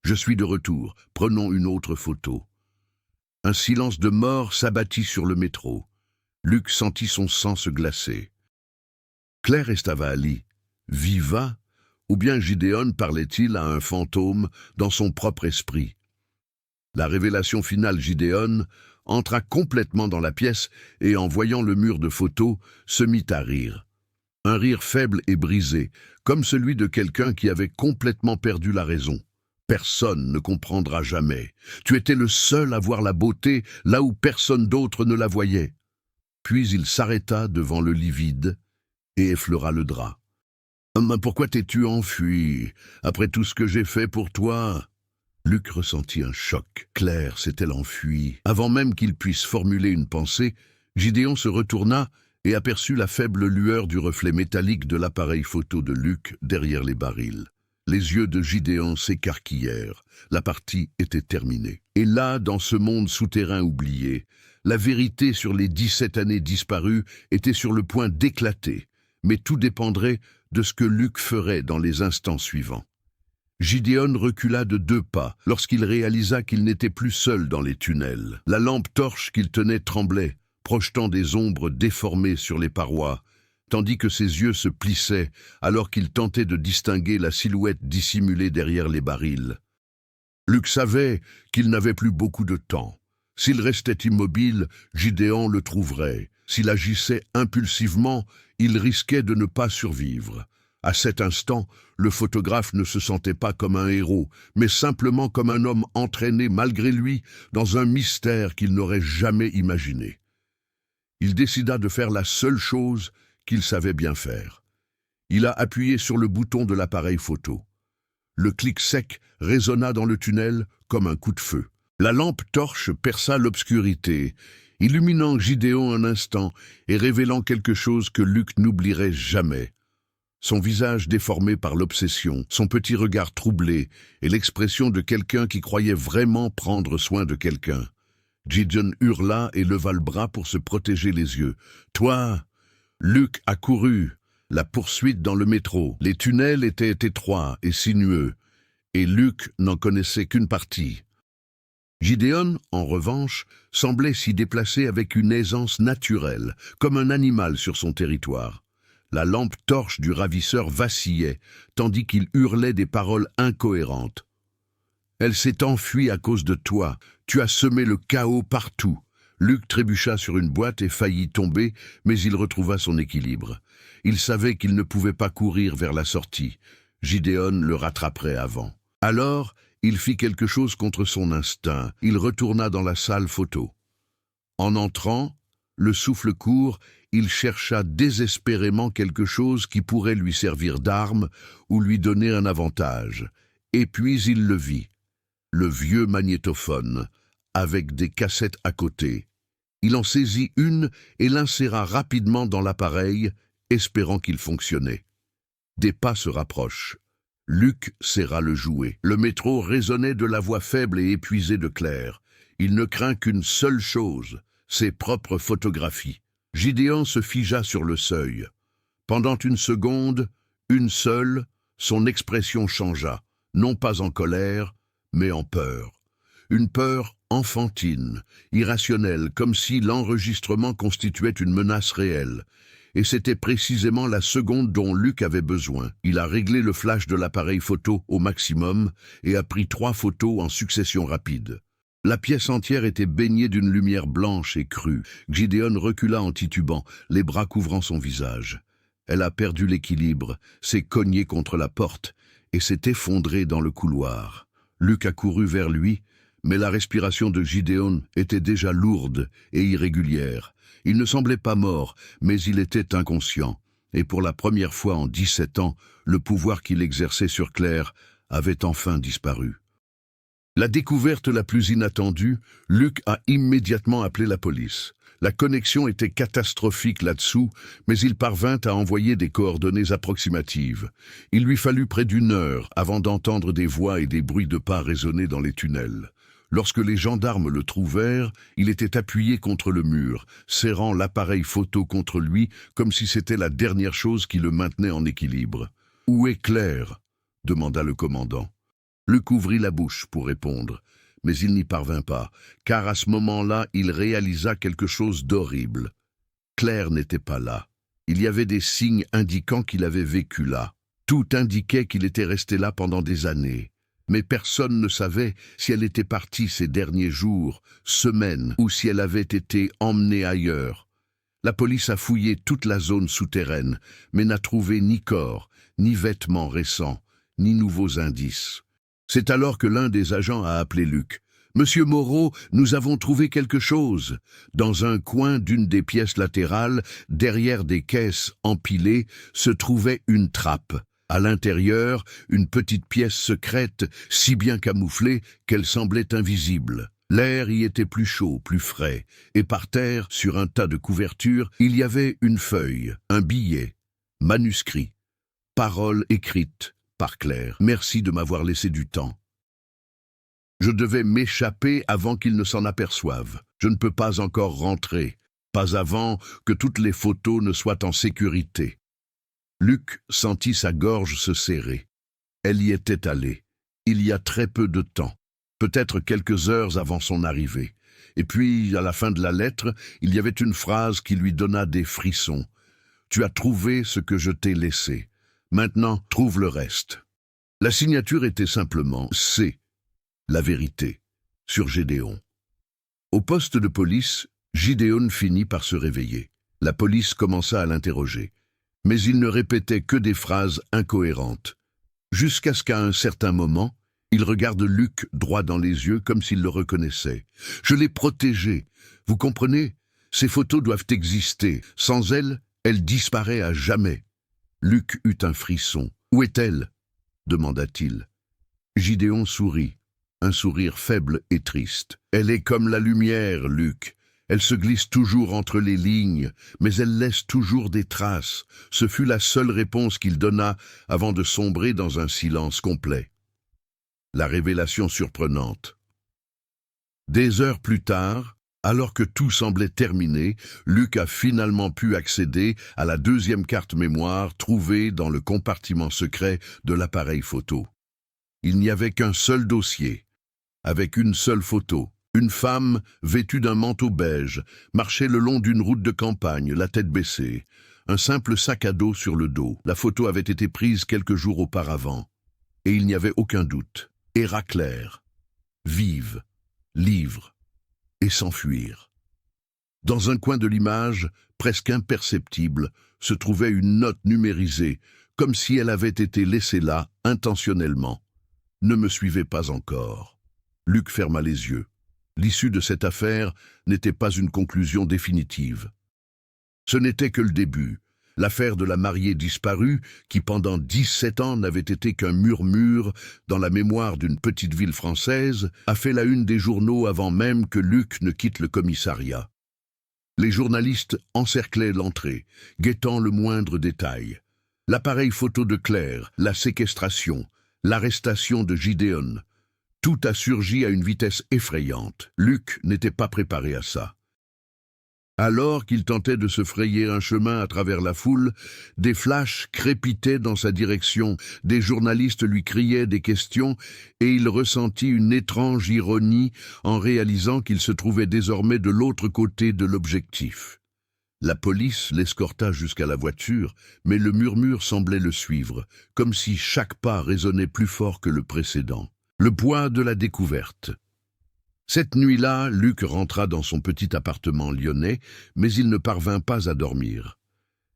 je suis de retour, prenons une autre photo. » Un silence de mort s'abattit sur le métro. Luc sentit son sang se glacer. Claire estava ali, viva, ou bien Gideon parlait-il à un fantôme dans son propre esprit? La révélation finale, Gideon entra complètement dans la pièce et, en voyant le mur de photos, se mit à rire. Un rire faible et brisé, comme celui de quelqu'un qui avait complètement perdu la raison. Personne ne comprendra jamais. Tu étais le seul à voir la beauté là où personne d'autre ne la voyait. Puis il s'arrêta devant le lit vide et effleura le drap. « Pourquoi t'es-tu enfui, après tout ce que j'ai fait pour toi ?» Luc ressentit un choc. Claire s'était enfuie. Avant même qu'il puisse formuler une pensée, Gideon se retourna et aperçut la faible lueur du reflet métallique de l'appareil photo de Luc derrière les barils. Les yeux de Gideon s'écarquillèrent. La partie était terminée. Et là, dans ce monde souterrain oublié, la vérité sur les 17 années disparues était sur le point d'éclater, mais tout dépendrait de ce que Luc ferait dans les instants suivants. Gideon recula de 2 pas lorsqu'il réalisa qu'il n'était plus seul dans les tunnels. La lampe torche qu'il tenait tremblait, projetant des ombres déformées sur les parois, tandis que ses yeux se plissaient alors qu'il tentait de distinguer la silhouette dissimulée derrière les barils. Luc savait qu'il n'avait plus beaucoup de temps. S'il restait immobile, Gideon le trouverait. S'il agissait impulsivement, il risquait de ne pas survivre. À cet instant, le photographe ne se sentait pas comme un héros, mais simplement comme un homme entraîné malgré lui dans un mystère qu'il n'aurait jamais imaginé. Il décida de faire la seule chose qu'il savait bien faire. Il a appuyé sur le bouton de l'appareil photo. Le clic sec résonna dans le tunnel comme un coup de feu. La lampe torche perça l'obscurité, illuminant Gideon un instant et révélant quelque chose que Luc n'oublierait jamais. Son visage déformé par l'obsession, son petit regard troublé et l'expression de quelqu'un qui croyait vraiment prendre soin de quelqu'un. Gideon hurla et leva le bras pour se protéger les yeux. « Toi !» Luc accourut. La poursuite dans le métro. Les tunnels étaient étroits et sinueux, et Luc n'en connaissait qu'une partie. Gideon, en revanche, semblait s'y déplacer avec une aisance naturelle, comme un animal sur son territoire. La lampe torche du ravisseur vacillait, tandis qu'il hurlait des paroles incohérentes. « Elle s'est enfuie à cause de toi. Tu as semé le chaos partout. » Luc trébucha sur une boîte et faillit tomber, mais il retrouva son équilibre. Il savait qu'il ne pouvait pas courir vers la sortie. Gideon le rattraperait avant. Alors, il fit quelque chose contre son instinct. Il retourna dans la salle photo. En entrant, le souffle court, il chercha désespérément quelque chose qui pourrait lui servir d'arme ou lui donner un avantage. Et puis il le vit. Le vieux magnétophone, avec des cassettes à côté. Il en saisit une et l'inséra rapidement dans l'appareil, espérant qu'il fonctionnait. Des pas se rapprochent. Luc serra le jouet. Le métro résonnait de la voix faible et épuisée de Claire. Il ne craint qu'une seule chose, ses propres photographies. Gideon se figea sur le seuil. Pendant une seconde, une seule, son expression changea, non pas en colère, mais en peur. Une peur enfantine, irrationnelle, comme si l'enregistrement constituait une menace réelle. Et c'était précisément la seconde dont Luc avait besoin. Il a réglé le flash de l'appareil photo au maximum et a pris 3 photos en succession rapide. La pièce entière était baignée d'une lumière blanche et crue. Gideon recula en titubant, les bras couvrant son visage. Elle a perdu l'équilibre, s'est cognée contre la porte et s'est effondrée dans le couloir. Luc a couru vers lui, mais la respiration de Gideon était déjà lourde et irrégulière. Il ne semblait pas mort, mais il était inconscient. Et pour la première fois en 17 ans, le pouvoir qu'il exerçait sur Claire avait enfin disparu. La découverte la plus inattendue, Luc a immédiatement appelé la police. La connexion était catastrophique là-dessous, mais il parvint à envoyer des coordonnées approximatives. Il lui fallut près d'une heure avant d'entendre des voix et des bruits de pas résonner dans les tunnels. Lorsque les gendarmes le trouvèrent, il était appuyé contre le mur, serrant l'appareil photo contre lui comme si c'était la dernière chose qui le maintenait en équilibre. « Où est Claire ?» demanda le commandant. Luc ouvrit la bouche pour répondre, mais il n'y parvint pas, car à ce moment-là, il réalisa quelque chose d'horrible. Claire n'était pas là. Il y avait des signes indiquant qu'il avait vécu là. Tout indiquait qu'il était resté là pendant des années. Mais personne ne savait si elle était partie ces derniers jours, semaines, ou si elle avait été emmenée ailleurs. La police a fouillé toute la zone souterraine, mais n'a trouvé ni corps, ni vêtements récents, ni nouveaux indices. C'est alors que l'un des agents a appelé Luc. « Monsieur Moreau, nous avons trouvé quelque chose. » Dans un coin d'une des pièces latérales, derrière des caisses empilées, se trouvait une trappe. À l'intérieur, une petite pièce secrète, si bien camouflée qu'elle semblait invisible. L'air y était plus chaud, plus frais, et par terre, sur un tas de couvertures, il y avait une feuille, un billet, manuscrit, parole écrite par Claire. « Merci de m'avoir laissé du temps. Je devais m'échapper avant qu'ils ne s'en aperçoivent. Je ne peux pas encore rentrer, pas avant que toutes les photos ne soient en sécurité. » Luc sentit sa gorge se serrer. Elle y était allée, il y a très peu de temps, peut-être quelques heures avant son arrivée. Et puis, à la fin de la lettre, il y avait une phrase qui lui donna des frissons. « Tu as trouvé ce que je t'ai laissé. Maintenant, trouve le reste. » La signature était simplement « C. La vérité » sur Gédéon. Au poste de police, Gideon finit par se réveiller. La police commença à l'interroger. Mais il ne répétait que des phrases incohérentes. Jusqu'à ce qu'à un certain moment, il regarde Luc droit dans les yeux comme s'il le reconnaissait. « Je l'ai protégée. Vous comprenez? Ces photos doivent exister. Sans elles, elle disparaît à jamais. » Luc eut un frisson. « Où est-elle » demanda-t-il. Gideon sourit, un sourire faible et triste. « Elle est comme la lumière, Luc. Elle se glisse toujours entre les lignes, mais elle laisse toujours des traces. » Ce fut la seule réponse qu'il donna avant de sombrer dans un silence complet. La révélation surprenante. Des heures plus tard, alors que tout semblait terminé, Luc a finalement pu accéder à la deuxième carte mémoire trouvée dans le compartiment secret de l'appareil photo. Il n'y avait qu'un seul dossier, avec une seule photo. Une femme, vêtue d'un manteau beige, marchait le long d'une route de campagne, la tête baissée, un simple sac à dos sur le dos. La photo avait été prise quelques jours auparavant, et il n'y avait aucun doute. Era Claire, vive, livre, et s'enfuir. Dans un coin de l'image, presque imperceptible, se trouvait une note numérisée, comme si elle avait été laissée là, intentionnellement. « Ne me suivez pas encore. » Luc ferma les yeux. L'issue de cette affaire n'était pas une conclusion définitive. Ce n'était que le début. L'affaire de la mariée disparue, qui pendant 17 ans n'avait été qu'un murmure dans la mémoire d'une petite ville française, a fait la une des journaux avant même que Luc ne quitte le commissariat. Les journalistes encerclaient l'entrée, guettant le moindre détail. L'appareil photo de Claire, la séquestration, l'arrestation de Gideon. Tout a surgi à une vitesse effrayante. Luc n'était pas préparé à ça. Alors qu'il tentait de se frayer un chemin à travers la foule, des flashs crépitaient dans sa direction, des journalistes lui criaient des questions, et il ressentit une étrange ironie en réalisant qu'il se trouvait désormais de l'autre côté de l'objectif. La police l'escorta jusqu'à la voiture, mais le murmure semblait le suivre, comme si chaque pas résonnait plus fort que le précédent. Le poids de la découverte. Cette nuit-là, Luc rentra dans son petit appartement lyonnais, mais il ne parvint pas à dormir.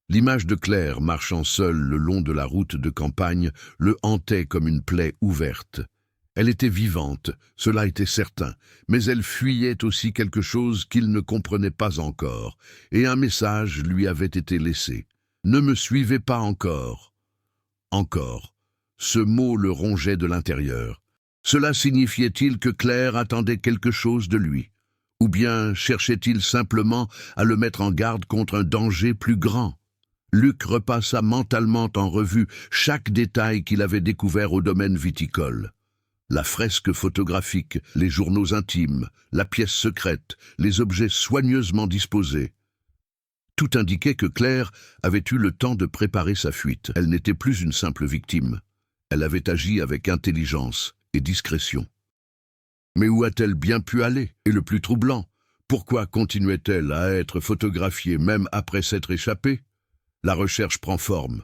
L'image de Claire marchant seule le long de la route de campagne le hantait comme une plaie ouverte. Elle était vivante, cela était certain, mais elle fuyait aussi quelque chose qu'il ne comprenait pas encore, et un message lui avait été laissé. « Ne me suivez pas encore. » Encore. Ce mot le rongeait de l'intérieur. Cela signifiait-il que Claire attendait quelque chose de lui? Ou bien cherchait-il simplement à le mettre en garde contre un danger plus grand? Luc repassa mentalement en revue chaque détail qu'il avait découvert au domaine viticole. La fresque photographique, les journaux intimes, la pièce secrète, les objets soigneusement disposés. Tout indiquait que Claire avait eu le temps de préparer sa fuite. Elle n'était plus une simple victime. Elle avait agi avec intelligence et discrétion. Mais où a-t-elle bien pu aller? Et le plus troublant, pourquoi continuait-elle à être photographiée même après s'être échappée? La recherche prend forme.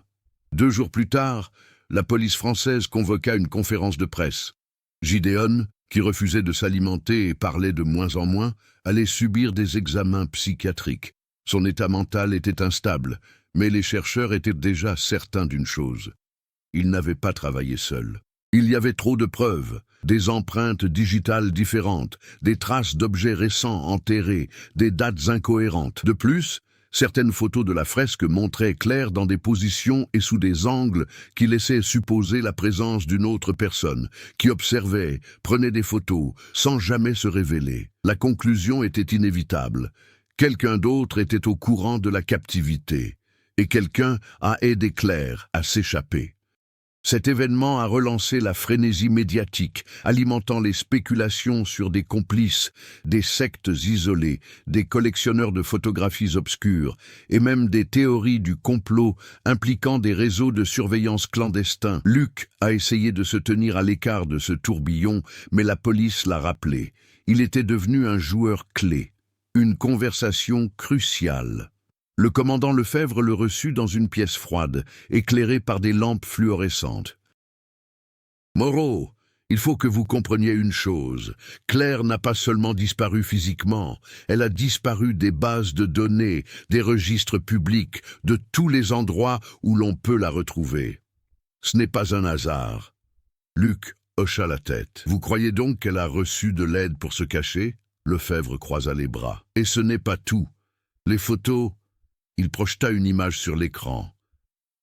2 jours plus tard, la police française convoqua une conférence de presse. Gideon, qui refusait de s'alimenter et parlait de moins en moins, allait subir des examens psychiatriques. Son état mental était instable, mais les chercheurs étaient déjà certains d'une chose. Il n'avait pas travaillé seul. Il y avait trop de preuves, des empreintes digitales différentes, des traces d'objets récents enterrés, des dates incohérentes. De plus, certaines photos de la fresque montraient Claire dans des positions et sous des angles qui laissaient supposer la présence d'une autre personne, qui observait, prenait des photos, sans jamais se révéler. La conclusion était inévitable. Quelqu'un d'autre était au courant de la captivité, et quelqu'un a aidé Claire à s'échapper. Cet événement a relancé la frénésie médiatique, alimentant les spéculations sur des complices, des sectes isolées, des collectionneurs de photographies obscures, et même des théories du complot impliquant des réseaux de surveillance clandestins. Luc a essayé de se tenir à l'écart de ce tourbillon, mais la police l'a rappelé. Il était devenu un joueur clé, une conversation cruciale. Le commandant Lefebvre le reçut dans une pièce froide, éclairée par des lampes fluorescentes. « Moreau, il faut que vous compreniez une chose. Claire n'a pas seulement disparu physiquement, elle a disparu des bases de données, des registres publics, de tous les endroits où l'on peut la retrouver. Ce n'est pas un hasard. » Luc hocha la tête. « Vous croyez donc qu'elle a reçu de l'aide pour se cacher ?» Lefebvre croisa les bras. « Et ce n'est pas tout. Les photos... » Il projeta une image sur l'écran.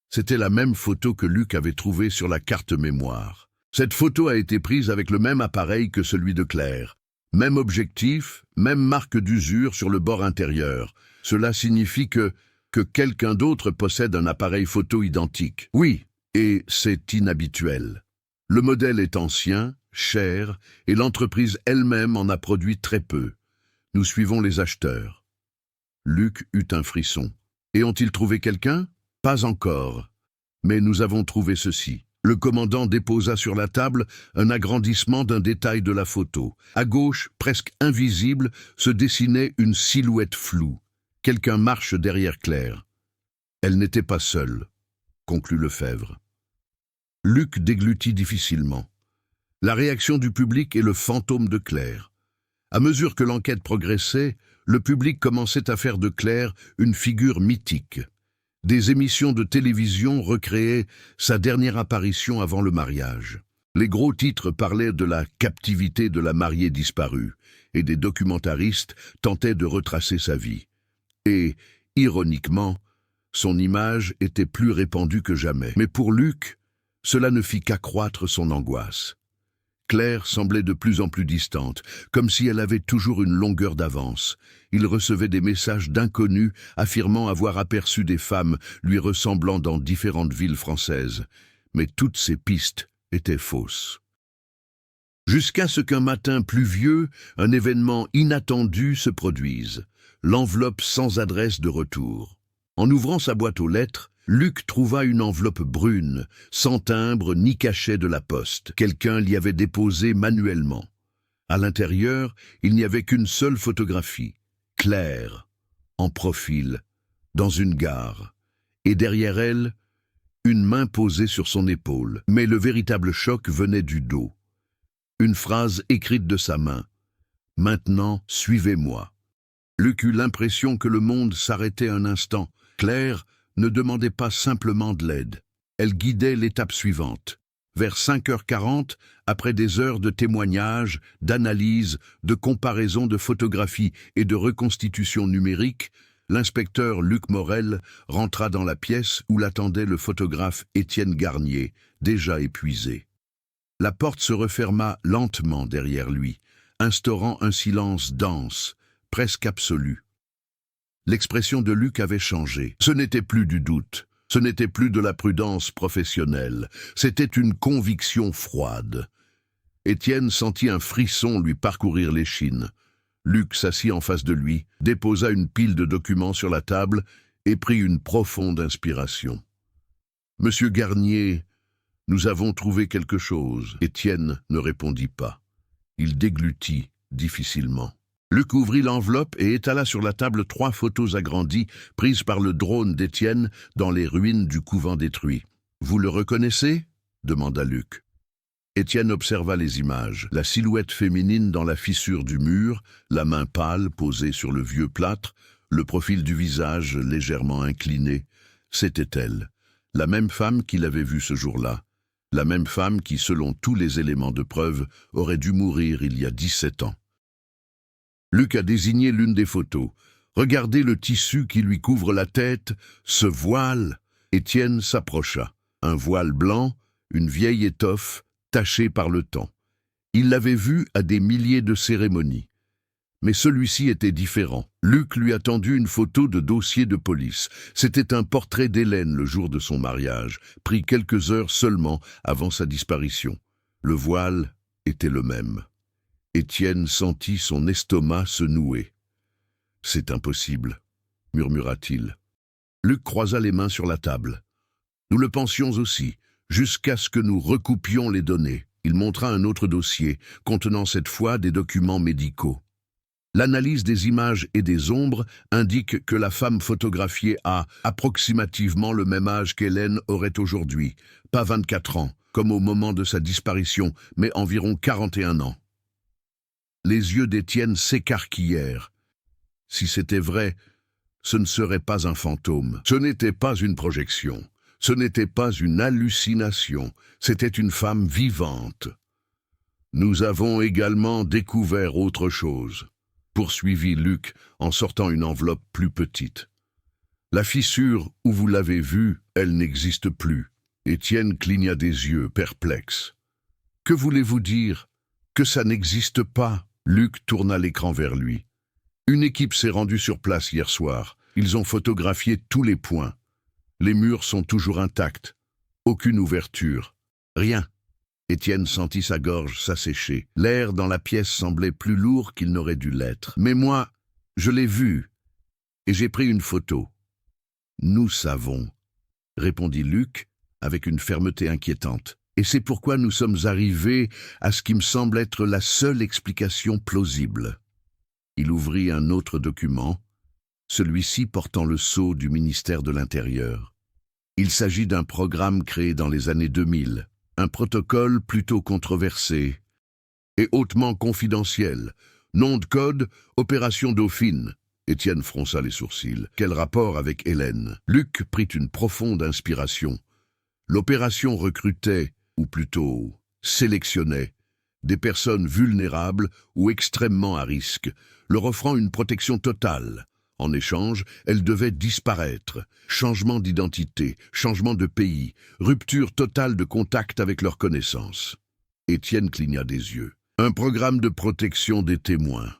C'était la même photo que Luc avait trouvée sur la carte mémoire. Cette photo a été prise avec le même appareil que celui de Claire. Même objectif, même marque d'usure sur le bord intérieur. Cela signifie que quelqu'un d'autre possède un appareil photo identique. Oui, et c'est inhabituel. Le modèle est ancien, cher, et l'entreprise elle-même en a produit très peu. Nous suivons les acheteurs. Luc eut un frisson. Et ont-ils trouvé quelqu'un? Pas encore. Mais nous avons trouvé ceci. Le commandant déposa sur la table un agrandissement d'un détail de la photo. À gauche, presque invisible, se dessinait une silhouette floue. Quelqu'un marche derrière Claire. Elle n'était pas seule, conclut Lefebvre. Luc déglutit difficilement. La réaction du public est le fantôme de Claire. À mesure que l'enquête progressait, le public commençait à faire de Claire une figure mythique. Des émissions de télévision recréaient sa dernière apparition avant le mariage. Les gros titres parlaient de la captivité de la mariée disparue, et des documentaristes tentaient de retracer sa vie. Et, ironiquement, son image était plus répandue que jamais. Mais pour Luc, cela ne fit qu'accroître son angoisse. Claire semblait de plus en plus distante, comme si elle avait toujours une longueur d'avance. Il recevait des messages d'inconnus affirmant avoir aperçu des femmes lui ressemblant dans différentes villes françaises. Mais toutes ces pistes étaient fausses. Jusqu'à ce qu'un matin pluvieux, un événement inattendu se produise. L'enveloppe sans adresse de retour. En ouvrant sa boîte aux lettres, Luc trouva une enveloppe brune, sans timbre ni cachet de la poste. Quelqu'un l'y avait déposée manuellement. À l'intérieur, il n'y avait qu'une seule photographie. Claire, en profil, dans une gare. Et derrière elle, une main posée sur son épaule. Mais le véritable choc venait du dos. Une phrase écrite de sa main. « Maintenant, suivez-moi ». Luc eut l'impression que le monde s'arrêtait un instant. Claire ne demandait pas simplement de l'aide. Elle guidait l'étape suivante. Vers 5h40, après des heures de témoignages, d'analyse, de comparaison de photographies et de reconstitution numérique, l'inspecteur Luc Morel rentra dans la pièce où l'attendait le photographe Étienne Garnier, déjà épuisé. La porte se referma lentement derrière lui, instaurant un silence dense, presque absolu. L'expression de Luc avait changé. Ce n'était plus du doute, ce n'était plus de la prudence professionnelle, c'était une conviction froide. Étienne sentit un frisson lui parcourir l'échine. Luc s'assit en face de lui, déposa une pile de documents sur la table et prit une profonde inspiration. « Monsieur Garnier, nous avons trouvé quelque chose. » Étienne ne répondit pas. Il déglutit difficilement. Luc ouvrit l'enveloppe et étala sur la table 3 photos agrandies prises par le drone d'Étienne dans les ruines du couvent détruit. « Vous le reconnaissez ?» demanda Luc. Étienne observa les images, la silhouette féminine dans la fissure du mur, la main pâle posée sur le vieux plâtre, le profil du visage légèrement incliné. C'était elle, la même femme qu'il avait vue ce jour-là, la même femme qui, selon tous les éléments de preuve, aurait dû mourir il y a 17 ans. Luc a désigné l'une des photos. Regardez le tissu qui lui couvre la tête, ce voile. Étienne s'approcha. Un voile blanc, une vieille étoffe, tachée par le temps. Il l'avait vu à des milliers de cérémonies. Mais celui-ci était différent. Luc lui a tendu une photo de dossier de police. C'était un portrait d'Hélène le jour de son mariage, pris quelques heures seulement avant sa disparition. Le voile était le même. Étienne sentit son estomac se nouer. « C'est impossible, » murmura-t-il. Luc croisa les mains sur la table. « Nous le pensions aussi, jusqu'à ce que nous recoupions les données. » Il montra un autre dossier, contenant cette fois des documents médicaux. L'analyse des images et des ombres indique que la femme photographiée a approximativement le même âge qu'Hélène aurait aujourd'hui, pas 24 ans, comme au moment de sa disparition, mais environ 41 ans. Les yeux d'Étienne s'écarquillèrent. Si c'était vrai, ce ne serait pas un fantôme, ce n'était pas une projection, ce n'était pas une hallucination, c'était une femme vivante. Nous avons également découvert autre chose, poursuivit Luc en sortant une enveloppe plus petite. La fissure où vous l'avez vue, elle n'existe plus. Étienne cligna des yeux, perplexe. Que voulez-vous dire? Que ça n'existe pas? Luc tourna l'écran vers lui. Une équipe s'est rendue sur place hier soir. Ils ont photographié tous les points. Les murs sont toujours intacts. Aucune ouverture. Rien. Étienne sentit sa gorge s'assécher. L'air dans la pièce semblait plus lourd qu'il n'aurait dû l'être. Mais moi, je l'ai vu. Et j'ai pris une photo. Nous savons, répondit Luc avec une fermeté inquiétante. Et c'est pourquoi nous sommes arrivés à ce qui me semble être la seule explication plausible. Il ouvrit un autre document, celui-ci portant le sceau du ministère de l'Intérieur. Il s'agit d'un programme créé dans les années 2000, un protocole plutôt controversé et hautement confidentiel. Nom de code, Opération Dauphine. Étienne fronça les sourcils. Quel rapport avec Hélène? Luc prit une profonde inspiration. L'opération recrutait, ou plutôt sélectionnait, des personnes vulnérables ou extrêmement à risque, leur offrant une protection totale. En échange, elles devaient disparaître. Changement d'identité, changement de pays, rupture totale de contact avec leurs connaissances. Étienne cligna des yeux. Un programme de protection des témoins.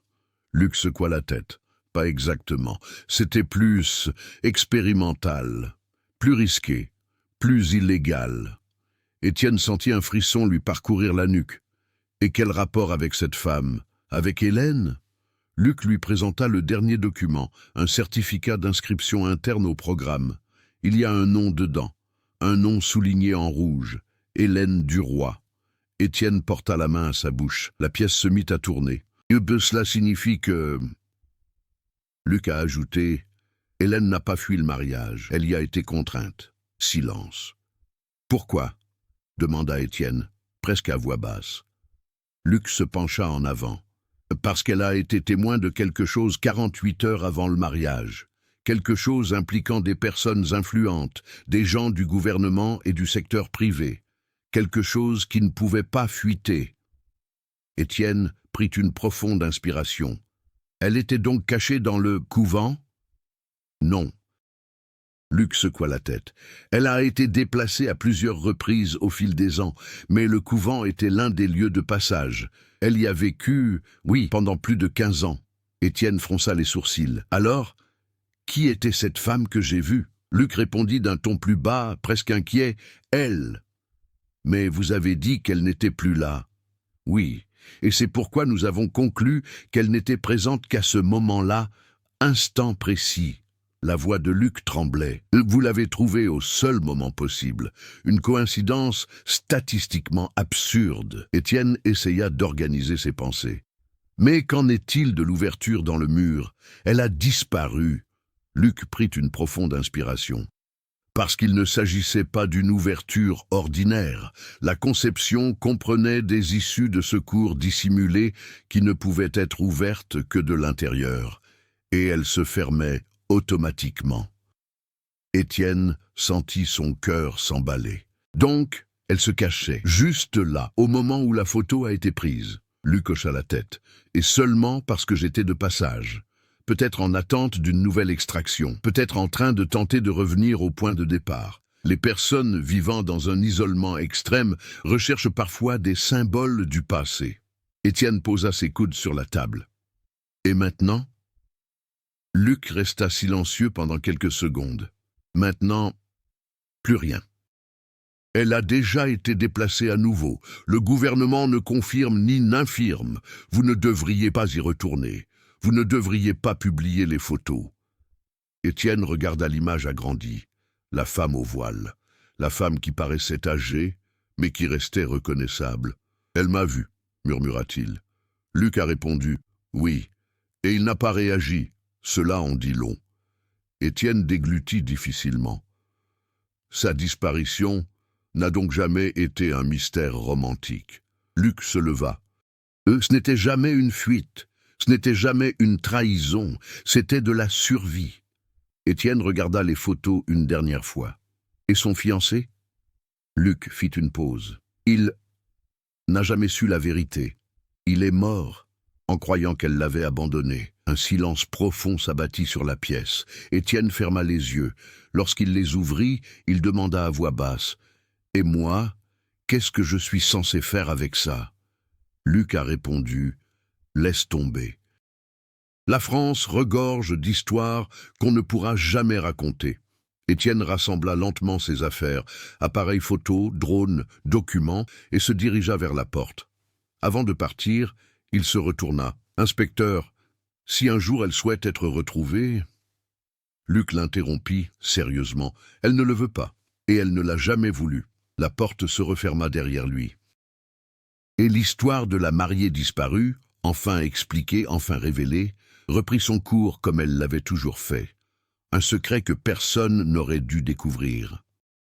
Luc secoua la tête. Pas exactement. C'était plus expérimental, plus risqué, plus illégal. Étienne sentit un frisson lui parcourir la nuque. Et quel rapport avec cette femme? Avec Hélène? Luc lui présenta le dernier document, un certificat d'inscription interne au programme. Il y a un nom dedans, un nom souligné en rouge, Hélène Duroy. Étienne porta la main à sa bouche. La pièce se mit à tourner. Cela signifie que... Luc a ajouté, Hélène n'a pas fui le mariage, elle y a été contrainte. Silence. Pourquoi? Demanda Étienne, presque à voix basse. Luc se pencha en avant. Parce qu'elle a été témoin de quelque chose 48 heures avant le mariage. Quelque chose impliquant des personnes influentes, des gens du gouvernement et du secteur privé. Quelque chose qui ne pouvait pas fuiter. Étienne prit une profonde inspiration. Elle était donc cachée dans le couvent? Non. Luc secoua la tête. Elle a été déplacée à plusieurs reprises au fil des ans, mais le couvent était l'un des lieux de passage. Elle y a vécu, oui, pendant plus de 15 ans. Étienne fronça les sourcils. Alors, qui était cette femme que j'ai vue? Luc répondit d'un ton plus bas, presque inquiet. Elle. Mais vous avez dit qu'elle n'était plus là. Oui, et c'est pourquoi nous avons conclu qu'elle n'était présente qu'à ce moment-là, instant précis. La voix de Luc tremblait. Vous l'avez trouvée au seul moment possible. Une coïncidence statistiquement absurde. Étienne essaya d'organiser ses pensées. Mais qu'en est-il de l'ouverture dans le mur? Elle a disparu. Luc prit une profonde inspiration. Parce qu'il ne s'agissait pas d'une ouverture ordinaire. La conception comprenait des issues de secours dissimulées qui ne pouvaient être ouvertes que de l'intérieur. Et elle se fermait automatiquement. Étienne sentit son cœur s'emballer. Donc, elle se cachait, juste là, au moment où la photo a été prise. Luc hocha la tête, et seulement parce que j'étais de passage. Peut-être en attente d'une nouvelle extraction, peut-être en train de tenter de revenir au point de départ. Les personnes vivant dans un isolement extrême recherchent parfois des symboles du passé. Étienne posa ses coudes sur la table. Et maintenant? Luc resta silencieux pendant quelques secondes. Maintenant, plus rien. Elle a déjà été déplacée à nouveau. Le gouvernement ne confirme ni n'infirme. Vous ne devriez pas y retourner. Vous ne devriez pas publier les photos. Étienne regarda l'image agrandie. La femme au voile. La femme qui paraissait âgée, mais qui restait reconnaissable. « Elle m'a vu », murmura-t-il. Luc a répondu « Oui », et il n'a pas réagi. Cela en dit long. Étienne déglutit difficilement. Sa disparition n'a donc jamais été un mystère romantique. Luc se leva. Ce n'était jamais une fuite, ce n'était jamais une trahison, c'était de la survie. Étienne regarda les photos une dernière fois. Et son fiancé? Luc fit une pause. Il n'a jamais su la vérité. Il est mort, en croyant qu'elle l'avait abandonné. Un silence profond s'abattit sur la pièce. Étienne ferma les yeux. Lorsqu'il les ouvrit, il demanda à voix basse. « Et moi, qu'est-ce que je suis censé faire avec ça ?» Luc a répondu « Laisse tomber. » La France regorge d'histoires qu'on ne pourra jamais raconter. Étienne rassembla lentement ses affaires, appareil photo, drone, documents, et se dirigea vers la porte. Avant de partir, il se retourna. « Inspecteur, si un jour elle souhaite être retrouvée... » Luc l'interrompit sérieusement. « Elle ne le veut pas, et elle ne l'a jamais voulu. » La porte se referma derrière lui. Et l'histoire de la mariée disparue, enfin expliquée, enfin révélée, reprit son cours comme elle l'avait toujours fait. Un secret que personne n'aurait dû découvrir.